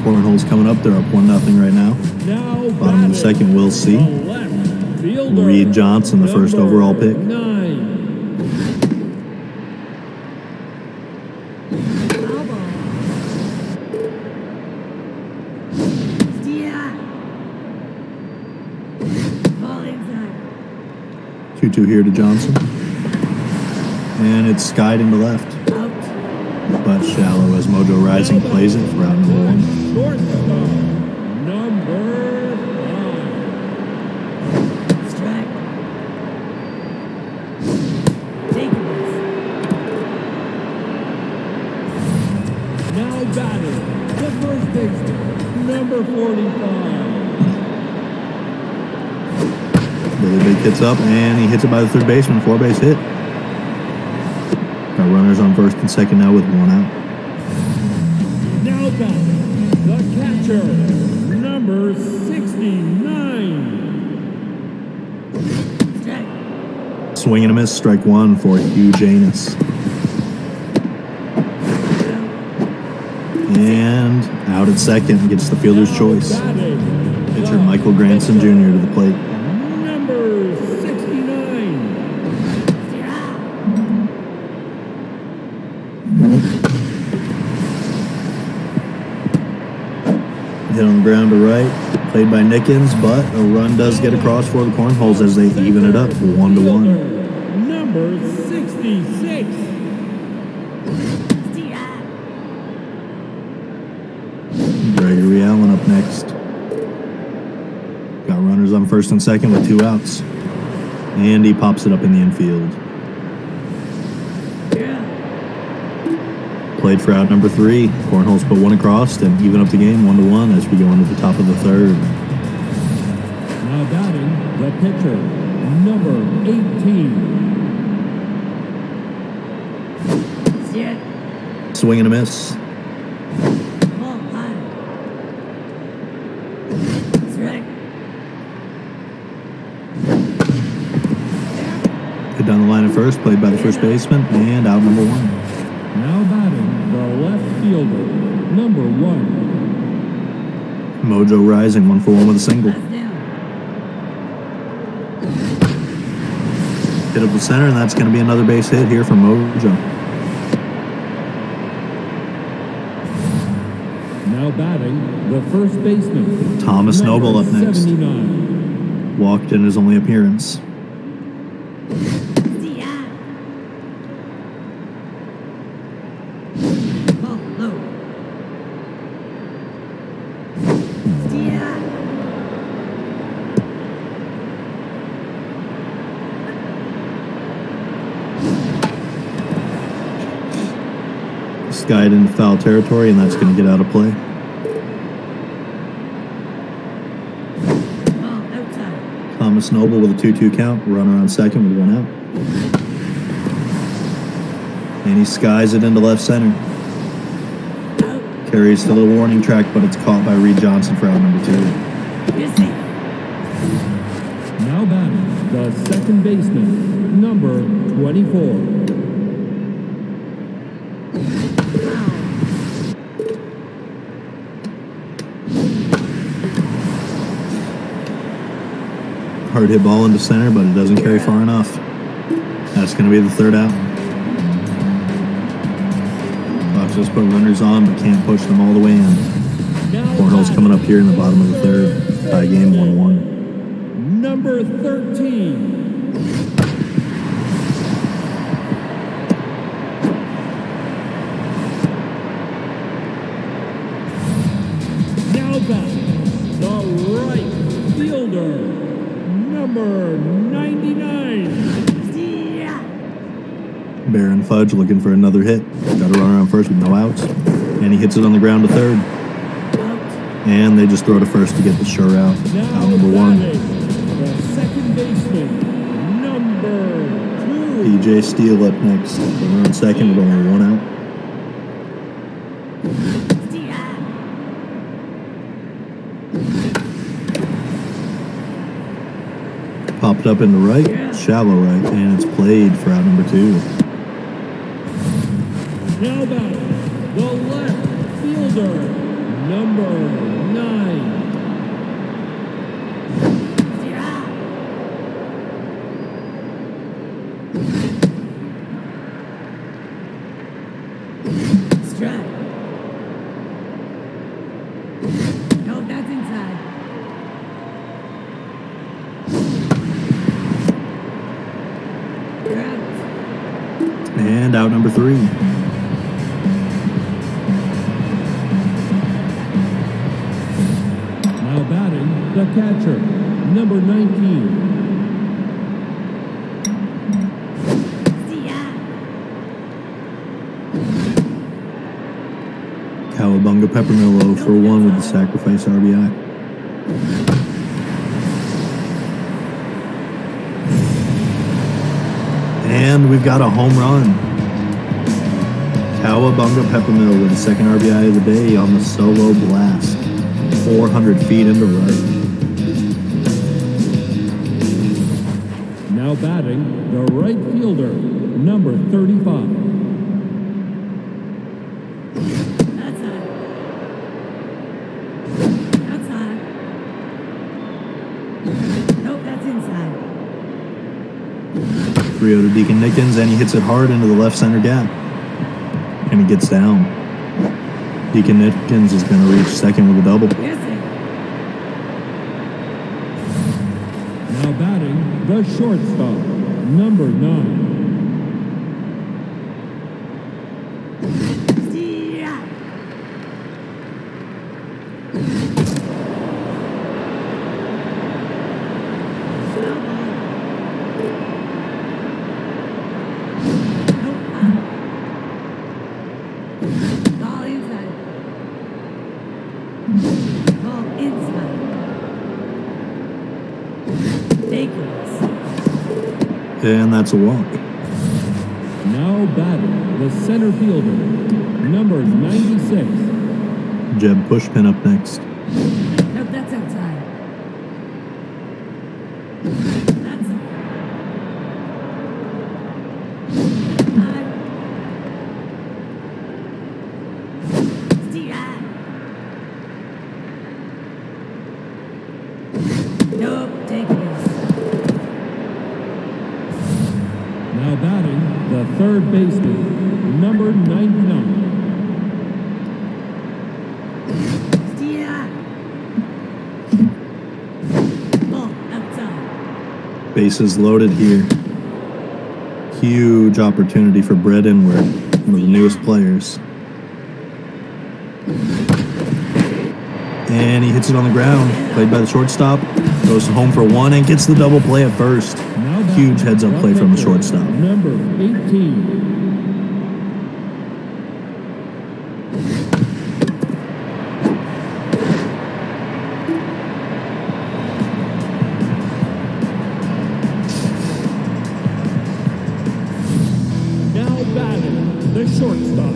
Speaker 1: Cornhole's coming up, they're up 1-0 right now.
Speaker 2: Now
Speaker 1: Bottom of the second, we'll see.
Speaker 2: left fielder,
Speaker 1: Reed Johnson, the first
Speaker 2: number
Speaker 1: overall pick.
Speaker 2: 9.
Speaker 4: Foul ball.
Speaker 1: 2-2 here to Johnson. And it's skied into left.
Speaker 4: Out.
Speaker 1: But shallow as Mojo Rising plays it for out number 1.
Speaker 2: Shortstop, number 5.
Speaker 4: Strike. Take it.
Speaker 2: Now batting, the first baseman, number 45.
Speaker 1: Billy Big hits up, and he hits it by the third baseman. 4-base hit. Got runners on first and second now with 1 out.
Speaker 2: Now batting, the catcher, number 69.
Speaker 4: Strike.
Speaker 1: Swing and a miss, strike 1 for Hugh Janus. And out at second, gets the fielder's choice.
Speaker 2: Batting,
Speaker 1: Pitcher Michael Granson Jr. to the plate.
Speaker 2: number 69.
Speaker 1: Hit on the ground to right, played by Nickens, but a run does get across for the Cornholes as they even it up 1-1.
Speaker 2: Number 66.
Speaker 1: Gregory Allen up next. Got runners on first and second with 2 outs. And he pops it up in the infield. Played for out number 3. Cornholes put 1 across and even up the game 1-1 as we go into the top of the third.
Speaker 2: Now batting, the pitcher, number 18.
Speaker 1: Swing and a miss.
Speaker 4: Ball high. Strike.
Speaker 1: Hit down the line at first, played by the first baseman, and out number 1.
Speaker 2: Now batting, the left fielder, number 1.
Speaker 1: Mojo Rising, 1 for 1 with a single.
Speaker 4: Left down.
Speaker 1: Hit up the center, and that's going to be another base hit here from Mojo.
Speaker 2: Now batting, the first baseman,
Speaker 1: Thomas
Speaker 2: number
Speaker 1: Noble up next.
Speaker 2: 79.
Speaker 1: Walked in his only appearance.
Speaker 4: Ball low.
Speaker 1: Skied into foul territory, and that's going to get out of play.
Speaker 4: Ball outside.
Speaker 1: Thomas Noble with a 2-2 count, runner on second with 1 out. And he skies it into left center.
Speaker 4: Out.
Speaker 1: Carries to the warning track, but it's caught by Reed Johnson for out number 2.
Speaker 4: You're safe.
Speaker 2: Now batting, the second baseman, number 24.
Speaker 4: Foul.
Speaker 1: Hard hit ball into center, but it doesn't carry far enough. That's going to be the third out. Fox just put runners on, but can't push them all the way in. Cornell's coming up here in the bottom of the third. Tie game 1-1.
Speaker 2: Number 13. Now batting, the right fielder, number 99.
Speaker 4: Yeah.
Speaker 1: Baron Fudge looking for another hit. Got a runner on first with no outs. And he hits it on the ground to third.
Speaker 4: Out.
Speaker 1: And they just throw to first to get the sure out.
Speaker 2: Now
Speaker 1: Out number 1.
Speaker 2: batting, the second baseman, number 2.
Speaker 1: PJ Steele up next. Runner on second with only 1 out.
Speaker 4: Yeah.
Speaker 1: Popped up in the right, shallow right, and it's played for out number 2.
Speaker 2: Now batting, the left fielder, number 9.
Speaker 4: Yeah. Strike. Nope, that's inside. You're out.
Speaker 1: And out number 3.
Speaker 2: Now batting, the catcher, number 19.
Speaker 4: Yeah.
Speaker 1: Cowabunga Peppermill 0 for 1 with the sacrifice RBI. And we've got a home run. Cowabunga Peppermill with the second RBI of the day on the solo blast. 400 feet into right.
Speaker 2: Now batting, the right fielder, number 35.
Speaker 4: That's high. That's high. Nope, that's inside.
Speaker 1: 3-0 to Deacon Nickens, and he hits it hard into the left center gap. And he gets down. Deacon Nickens is going to reach second with a double.
Speaker 4: You're safe.
Speaker 2: Now batting, the shortstop, number 9.
Speaker 4: Yeah. Foul ball. Nope. Out. Ball inside. Ball inside. Bakers.
Speaker 1: And that's a walk.
Speaker 2: Now batting, the center fielder, number 96.
Speaker 1: Jeb Pushpin up next.
Speaker 4: Nope, that's outside. That's high. Yeah. Nope, take this.
Speaker 2: Now batting, the third baseman, number 99.
Speaker 4: Yeah. Ball outside.
Speaker 1: Bases loaded here. Huge opportunity for Brett Inward, one of the newest players. And he hits it on the ground. Played by the shortstop. Goes home for 1 and gets the double play at first.
Speaker 2: Now batting,
Speaker 1: Huge heads-up play from the shortstop.
Speaker 2: Number 18. Now batting, the shortstop,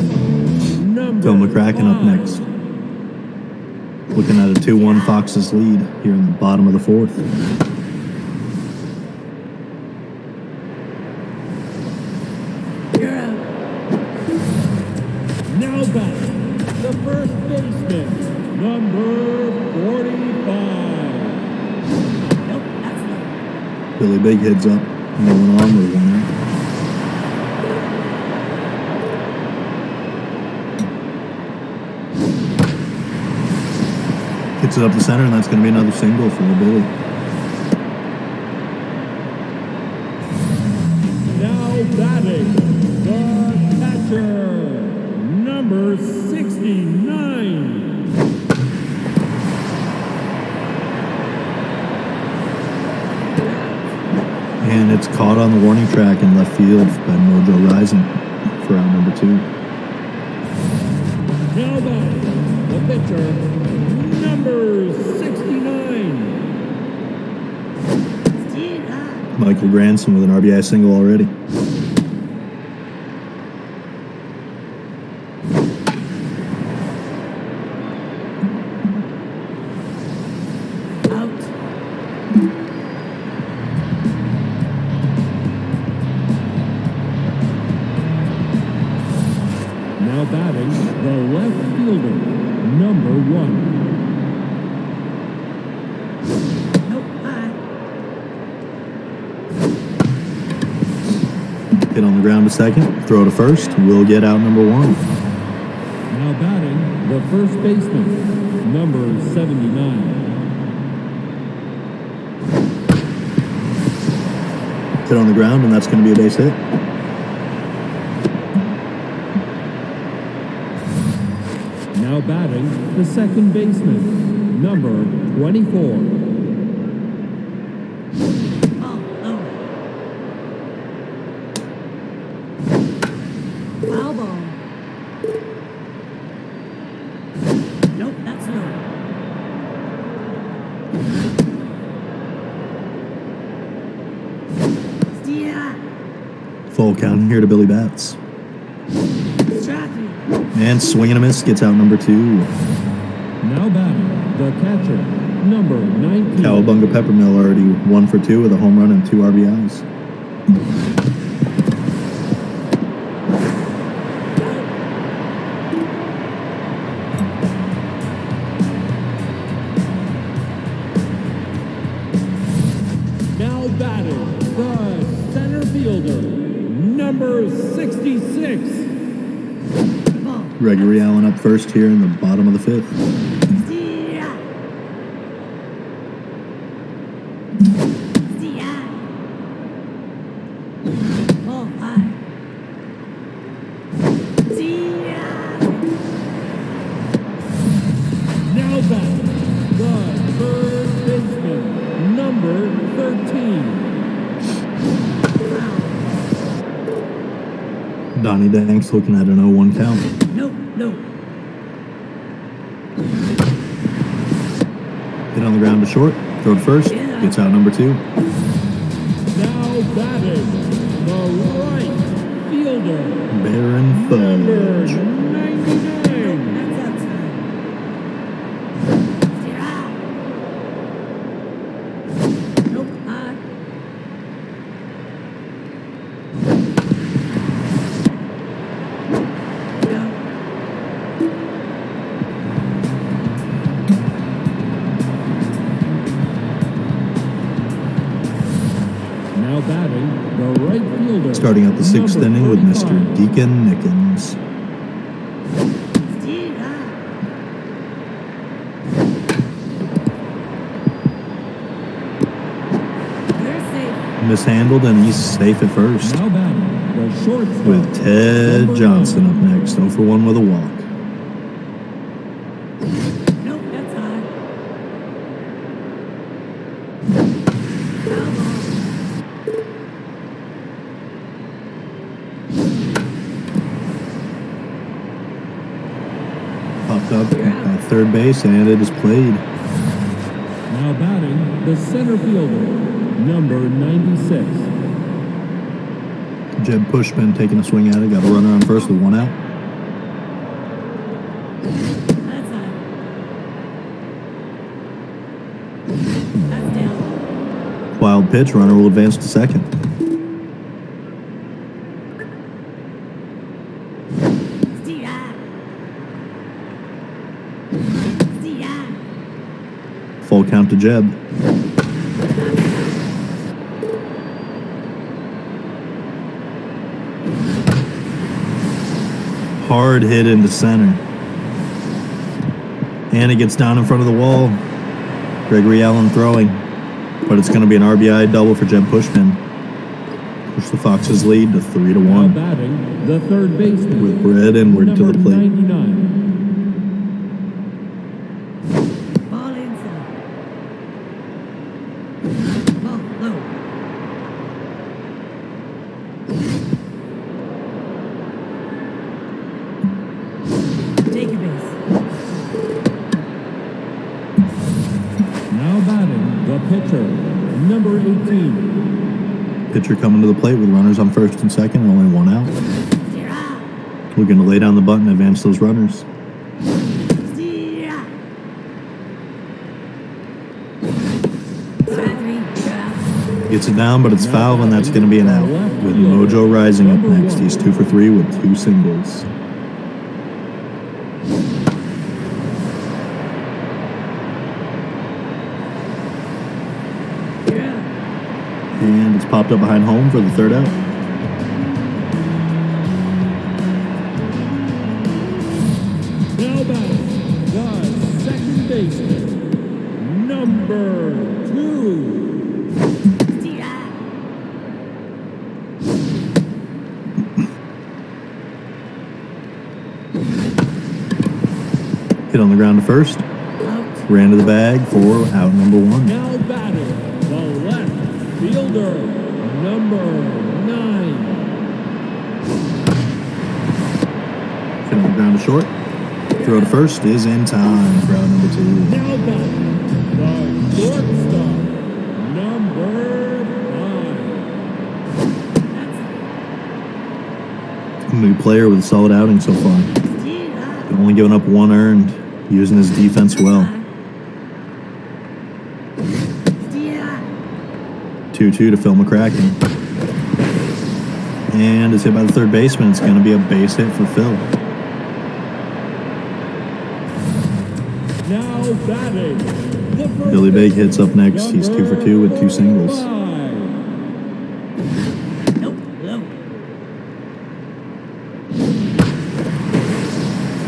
Speaker 2: number
Speaker 1: Phil McCracken up
Speaker 2: 5.
Speaker 1: next. Looking at a 2-1 Fox's lead here in the bottom of the fourth.
Speaker 4: You're out.
Speaker 2: Now back, the first baseman, number 45.
Speaker 4: Nope, that's low.
Speaker 1: Billy Big heads up. No one on with 1 out. Hits it up the center, and that's going to be another single for Billy.
Speaker 2: Now batting, the catcher, number 69.
Speaker 1: And it's caught on the warning track in left field by Mojo Rising for out number 2.
Speaker 2: Now batting, the pitcher, number 69.
Speaker 4: Yeah.
Speaker 1: Michael Granson with an RBI single already.
Speaker 4: Out.
Speaker 2: Now batting, the left fielder, number 1.
Speaker 4: Nope, high.
Speaker 1: Hit on the ground to second. Throw to first. We'll get out number 1.
Speaker 2: Now batting, the first baseman, number 79.
Speaker 1: Hit on the ground, and that's going to be a base hit.
Speaker 2: Now batting, the second baseman, number 24.
Speaker 4: Oh, low. Foul ball. Nope, that's low. Yeah.
Speaker 1: Full count here to Billy Bats.
Speaker 4: Traffic.
Speaker 1: And swing and a miss, gets out number 2.
Speaker 2: Now batting, the catcher, number 19.
Speaker 1: Cowabunga Peppermill already 1 for 2 with a home run and 2 RBIs.
Speaker 2: Now batting, the center fielder, number 66.
Speaker 4: Ball.
Speaker 1: Gregory Allen up first here in the bottom of the 5th.
Speaker 4: Yeah. Yeah. Oh, high. Yeah.
Speaker 2: Now batting, the third baseman, number 13.
Speaker 4: Foul.
Speaker 1: Donnie Danks looking at an 0-1 count.
Speaker 4: Nope, nope.
Speaker 1: Hit on the ground to short. Throw to first. Gets out number 2.
Speaker 2: Now batting, the right fielder,
Speaker 1: Baron
Speaker 2: number
Speaker 1: Fudge.
Speaker 2: 99.
Speaker 4: That's outside. Yeah. Nope, high. No.
Speaker 2: Now batting, the right fielder.
Speaker 1: Starting out the 6th
Speaker 2: number
Speaker 1: inning with Mr.
Speaker 2: 45.
Speaker 1: Deacon Nickens.
Speaker 4: Yeah. They're safe.
Speaker 1: Mishandled, and he's safe at first.
Speaker 2: Now batting, the shortstop.
Speaker 1: With Ted
Speaker 2: number
Speaker 1: Johnson
Speaker 2: 9.
Speaker 1: up next. 0 for 1 with a walk.
Speaker 4: Nope, that's high. Foul ball.
Speaker 1: Popped up at third base, and it is played.
Speaker 2: Now batting, the center fielder, number 96.
Speaker 1: Jeb Pushman taking a swing at it. Got a runner on first with 1 out.
Speaker 4: That's high. That's down.
Speaker 1: Wild pitch. Runner will advance to second.
Speaker 4: Stee-ah. Stee-ah.
Speaker 1: Full count to Jeb. Hard hit into center. And it gets down in front of the wall. Gregory Allen throwing. But it's going to be an RBI double for Jeb Pushman. Push the Foxes lead to
Speaker 2: Now
Speaker 1: 3-1.
Speaker 2: batting, the third baseman.
Speaker 1: With Brett Inward to the
Speaker 2: number
Speaker 1: plate.
Speaker 2: 99.
Speaker 4: Ball inside. Ball low. Take your base.
Speaker 2: Now batting, the pitcher, number 18.
Speaker 1: Pitcher coming to the plate with runners on first and second and only one out.
Speaker 4: Stee-ah.
Speaker 1: We're going to lay down the button and advance those runners.
Speaker 4: Stee-ah. Strike three. You're out.
Speaker 1: Gets it down, but it's foul, and that's going to be an out. With Mojo Rising up next. He's 2 for 3 with 2 singles.
Speaker 4: You're out.
Speaker 1: And it's popped up behind home for the third out.
Speaker 2: Now batting, the second baseman, number 2.
Speaker 4: Stee-ah.
Speaker 1: Hit on the ground to first.
Speaker 4: Out.
Speaker 1: Ran to the bag for out number 1.
Speaker 2: Now batting, the left fielder, number 9.
Speaker 1: Hit on the ground to short. Throw to first is in time for out number 2.
Speaker 2: Now batting, the shortstop, number 5.
Speaker 1: New player with a solid outing so far.
Speaker 4: Stee-ah.
Speaker 1: Only giving up 1 earned, using his defense well.
Speaker 4: Stee-ah.
Speaker 1: 2-2 to Phil McCracken. And it's hit by the third baseman. It's going to be a base hit for Phil.
Speaker 2: Now batting, the first
Speaker 1: Billy Big hits up next. He's 2 for 2 with 2 singles.
Speaker 2: 5.
Speaker 4: Nope. Low.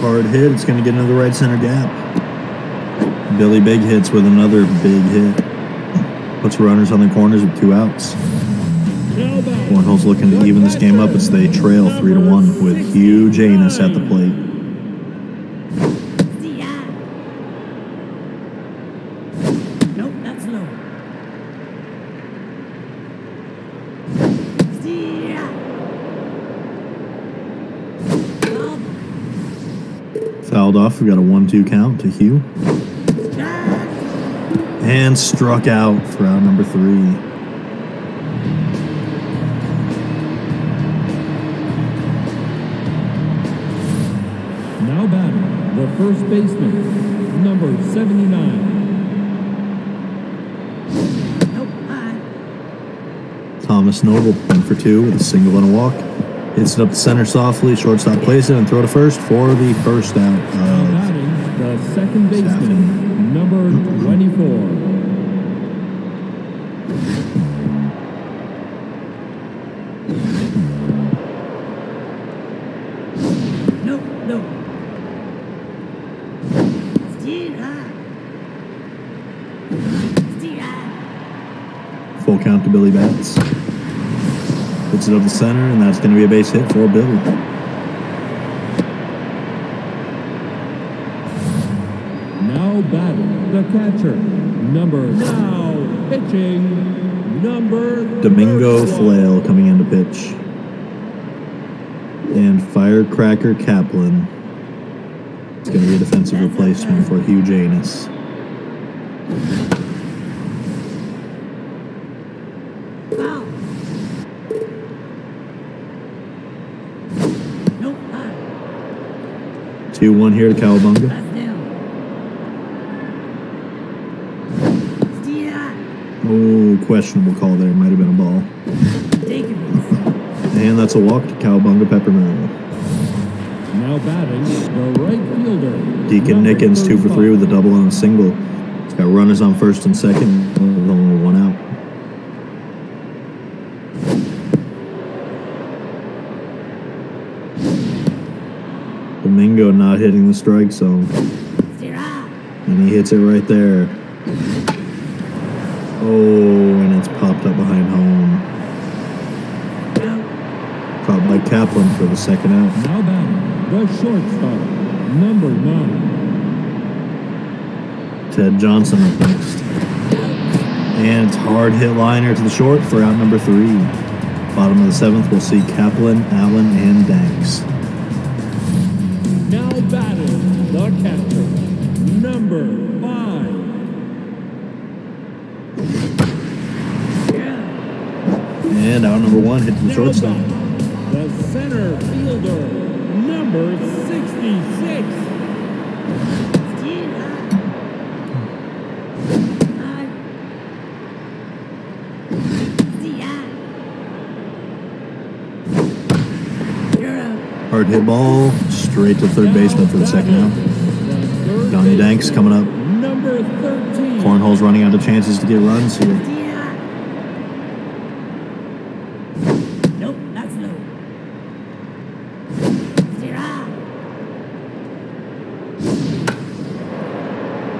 Speaker 1: Hard hit. It's going to get into the right center gap. Billy Big hits with another big hit. Puts runners on the corners with 2 outs.
Speaker 2: Now batting,
Speaker 1: Cornhole's looking to even this game up as they trail 3-1 with huge anus at the plate.
Speaker 4: Stee-ah. Nope, that's low. Stee-ah. Ball.
Speaker 1: Fouled off. We got a 1-2 count to Hugh.
Speaker 4: Ah.
Speaker 1: And struck out for out number 3.
Speaker 2: now batting, the first baseman, number 79.
Speaker 4: Nope. High.
Speaker 1: Thomas Noble, 1 for 2 with a single and a walk. Hits it up the center softly. Shortstop plays it and throw to first for the first out
Speaker 2: Now
Speaker 1: of
Speaker 2: batting, the second baseman, number 24.
Speaker 4: Nope. Nope. Stee-ah. Stee-ah.
Speaker 1: full count to Billy Bats. Puts it up the center, and that's going to be a base hit for Billy.
Speaker 2: Now batting, the catcher, now pitching, number
Speaker 1: Domingo
Speaker 2: 31.
Speaker 1: Flail coming in to pitch. And Firecracker Kaplan. It's going to be a defensive replacement for Hugh Janus.
Speaker 4: Foul. Nope. High.
Speaker 1: 2-1 here to Cowabunga.
Speaker 4: That's nil. Steal out.
Speaker 1: Oh, questionable call there. Might have been a ball.
Speaker 4: Take it.
Speaker 1: And that's a walk to Cowabunga Peppermill.
Speaker 2: Now batting, the right fielder.
Speaker 1: Deacon
Speaker 2: number
Speaker 1: Nickens 2 for 3 with a double and a single. He's got runners on first and second with only one out. Domingo not hitting the strike zone.
Speaker 4: Steal out.
Speaker 1: And he hits it right there. Oh, and it's popped up behind home.
Speaker 4: Out.
Speaker 1: Caught by Kaplan for the second out.
Speaker 2: Now batting, the shortstop, number 9.
Speaker 1: Ted Johnson up next. And it's hard hit liner to the short for out number 3. Bottom of the 7th, we'll see Kaplan, Allen, and Danks.
Speaker 2: Now batting, the catcher, number 5.
Speaker 1: And out number 1 hit to the
Speaker 2: Now
Speaker 1: shortstop.
Speaker 2: batting, the center fielder, number 66.
Speaker 4: Steal out. Five. Steal out. You're out.
Speaker 1: Hard hit ball, straight to third baseman for the second out. Donnie Danks coming up.
Speaker 2: Number 13.
Speaker 1: Cornhole's running out of chances to get runs here.
Speaker 4: Steal out. Nope, that's low. Steal out.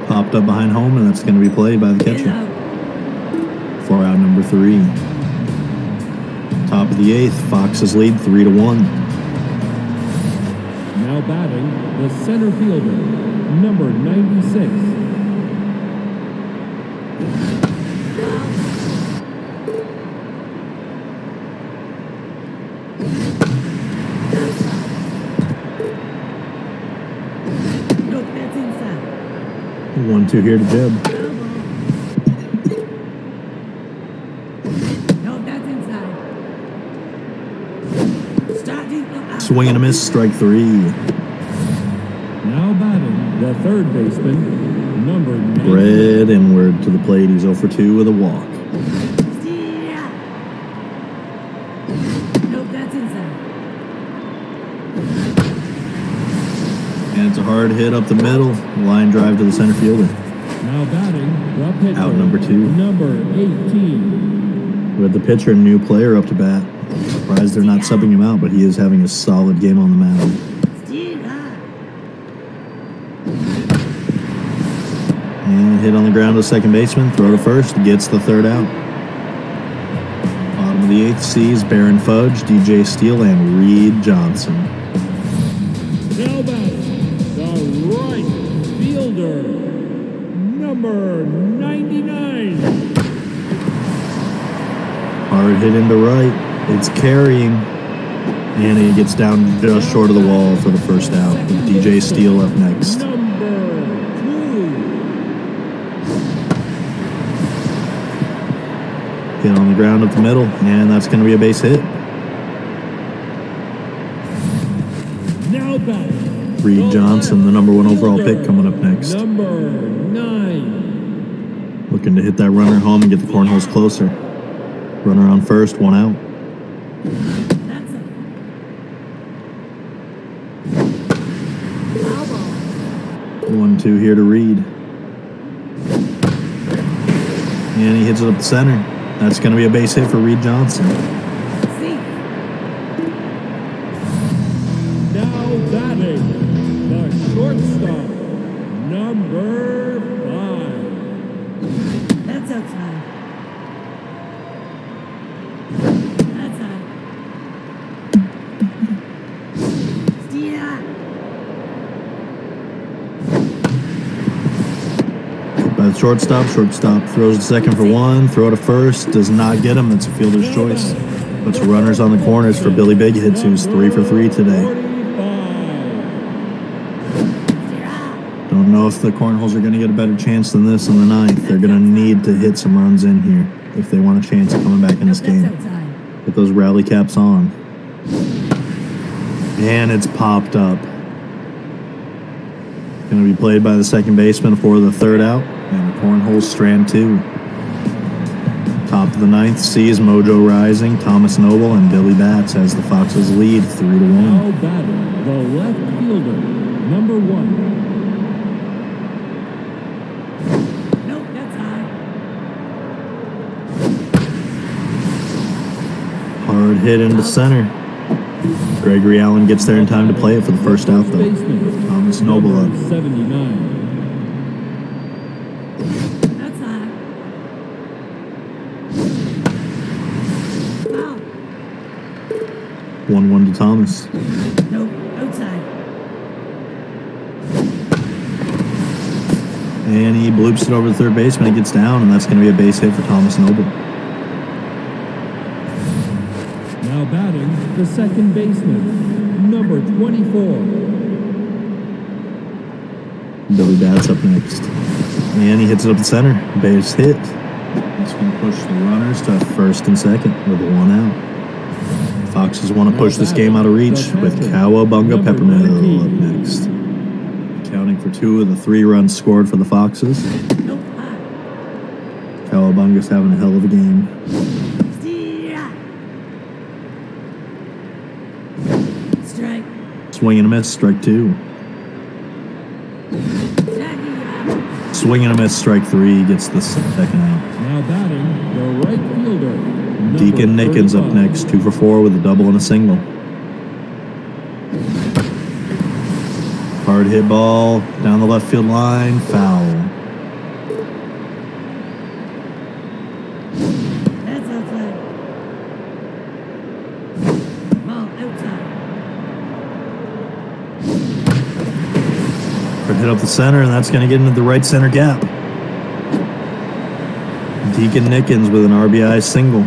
Speaker 1: Popped up behind home, and that's going to be played by the
Speaker 4: Get
Speaker 1: catcher.
Speaker 4: out.
Speaker 1: For out number 3. Top of the 8th, Foxes lead 3-1.
Speaker 2: Now batting, the center fielder, number 96.
Speaker 4: Nope, that's inside.
Speaker 1: 1-2 here to Jeb.
Speaker 4: Foul ball. Nope, that's inside. Starting out.
Speaker 1: Swing and a miss, strike 3.
Speaker 2: Now batting, the third baseman, number 90.
Speaker 1: Red inward to the plate. He's 0 for 2 with a walk.
Speaker 4: Steal out. Nope, that's inside.
Speaker 1: And it's a hard hit up the middle. Line drive to the center fielder.
Speaker 2: Now batting, the pitcher,
Speaker 1: Out number 2.
Speaker 2: number 18.
Speaker 1: With the pitcher, new player up to bat. Surprised they're not subbing him out, but he is having a solid game on the mound.
Speaker 4: Steal out.
Speaker 1: And hit on the ground to second baseman. Throw to first. Gets the third out. Bottom of the 8th sees Baron Fudge, DJ Steele, and Reed Johnson.
Speaker 2: Now batting, the right fielder, number 99.
Speaker 1: Hard hit into right. It's carrying. And he gets down just short of the wall for the first out. With DJ Steele up next.
Speaker 2: Number 2.
Speaker 1: Hit on the ground up the middle. And that's going to be a base hit.
Speaker 2: Now batting,
Speaker 1: Reed Johnson, the number 1 overall pick, coming up next.
Speaker 2: number 9.
Speaker 1: Looking to hit that runner home and get the cornholes closer. Runner on first, 1 out.
Speaker 4: That's it. Foul ball.
Speaker 1: 1-2 here to Reed. And he hits it up the center. That's going to be a base hit for Reed Johnson.
Speaker 4: See.
Speaker 2: Now batting, the shortstop, number 5.
Speaker 4: That's outside. That's out. Steal out.
Speaker 1: By the shortstop. Shortstop throws to second for 1. Throw to first. Does not get him. That's a fielder's choice. Puts runners on the corners for Billy Big Hits, who's 3 for 3 today.
Speaker 2: 45.
Speaker 4: Steal out.
Speaker 1: Don't know if the cornholes are going to get a better chance than this in the 9th. They're going to need to hit some runs in here if they want a chance of coming back in this
Speaker 4: Nope,
Speaker 1: game.
Speaker 4: that's outside.
Speaker 1: Get those rally caps on. And it's popped up. Going to be played by the second baseman for the third out. And the cornhole strand 2. Top of the ninth sees Mojo Rising, Thomas Noble, and Billy Batts as the Foxes lead 3-1.
Speaker 2: Now batting, the left fielder, number 1.
Speaker 4: Nope, that's high.
Speaker 1: Hard hit into center. Gregory Allen gets there in time to play it for the first out, though. Thomas Noble up.
Speaker 2: 79.
Speaker 4: That's high. Foul.
Speaker 1: 1-1 to Thomas.
Speaker 4: Nope, outside.
Speaker 1: And he bloops it over the third baseman. He gets down, and that's going to be a base hit for Thomas Noble.
Speaker 2: Now batting, the second baseman, number 24.
Speaker 1: Billy Batts up next. And he hits it up the center. Base hit. That's going to push the runners to first and second with 1 out. Foxes want to push this game out of reach with Cowabunga Peppermill up next. Accounting for 2 of the 3 runs scored for the Foxes.
Speaker 4: Nope, high.
Speaker 1: Cowabunga's having a hell of a game.
Speaker 4: Strike.
Speaker 1: Swing and a miss, strike 2. Swing and a miss, strike 3, gets the second out.
Speaker 2: Now batting, the right fielder, number
Speaker 1: Deacon Nickens up
Speaker 2: 35.
Speaker 1: next, 2 for 4 with a double and a single. Hard hit ball down the left field line, foul.
Speaker 4: That's outside. Ball outside.
Speaker 1: Hard hit up the center, and that's going to get into the right center gap. Deacon Nickens with an RBI single.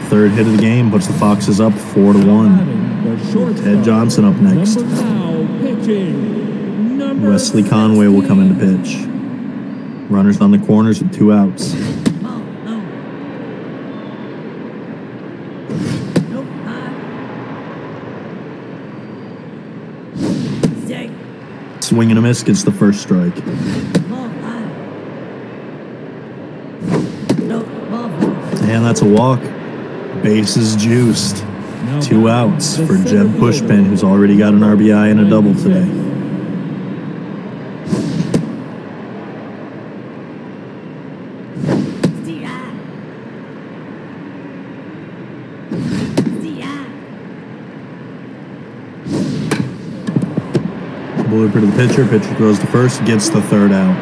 Speaker 1: Third hit of the game puts the Foxes up 4-1.
Speaker 2: Batting, the shortstop,
Speaker 1: Ted Johnson up next.
Speaker 2: Number now pitching, number
Speaker 1: Wesley Conway will come in to pitch. Runners on the corners with 2 outs.
Speaker 4: Ball low. Nope, high. Strike.
Speaker 1: Swing and a miss gets the first strike.
Speaker 4: Ball high. Nope, ball four.
Speaker 1: And that's a walk. Bases juiced.
Speaker 2: Now
Speaker 1: 2
Speaker 2: batting,
Speaker 1: outs
Speaker 2: the
Speaker 1: for
Speaker 2: center
Speaker 1: Jeb
Speaker 2: fielder,
Speaker 1: Pushpin, who's already got an RBI and a double
Speaker 2: 96.
Speaker 1: today. Blooper to the pitcher. Pitcher throws to first, gets the third out.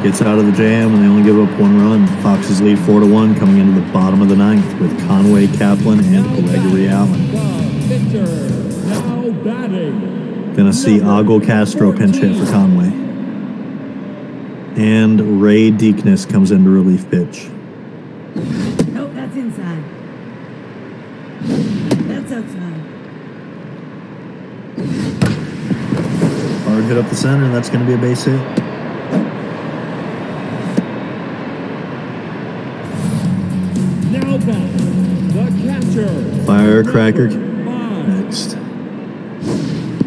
Speaker 1: Gets out of the jam, and they only give up 1 run. Foxes lead 4-1 coming into the bottom of the ninth with Conway Kaplan and Gregory Allen.
Speaker 2: The pitcher, now batting.
Speaker 1: Gonna see
Speaker 2: number
Speaker 1: Ago Castro pinch hit for
Speaker 2: 14.
Speaker 1: Conway. And Ray Deakness comes in to relief pitch.
Speaker 4: Nope, that's inside. That's outside.
Speaker 1: Hard hit up the center, and that's gonna be a base hit.
Speaker 2: Now batting, the catcher.
Speaker 1: Firecracker
Speaker 2: number 5.
Speaker 1: next.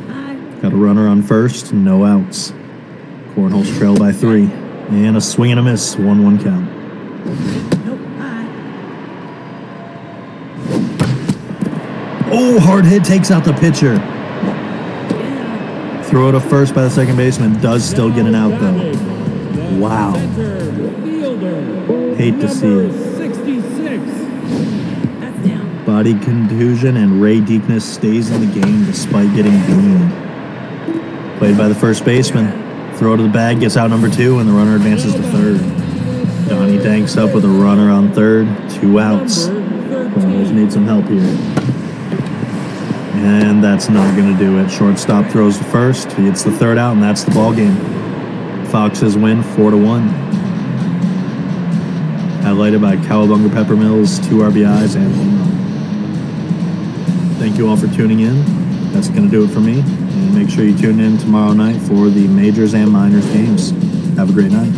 Speaker 4: High.
Speaker 1: Got a runner on first, no outs. Cornholes trail by 3. And a swing and a miss, 1-1 count.
Speaker 4: Nope, high.
Speaker 1: Oh, hard hit takes out the pitcher.
Speaker 4: Yeah.
Speaker 1: Throw to first by the second baseman. Does still get an out, though. Wow. Hate to see it.
Speaker 2: 66.
Speaker 4: That's down.
Speaker 1: Body contusion, and Ray Deakness stays in the game despite getting beamed. Played by the first baseman. Throw to the bag, gets out number 2, and the runner advances to third. Donnie Danks up with a runner on third. 2 outs. Cornholes need some help here. And that's not going to do it. Shortstop throws to first. He gets the third out, and that's the ball game. Foxes win 4-1. Highlighted by Cowabunga Peppermill's 2 RBIs and home run. Thank you all for tuning in. That's going to do it for me. And make sure you tune in tomorrow night for the majors and minors games. Have a great night.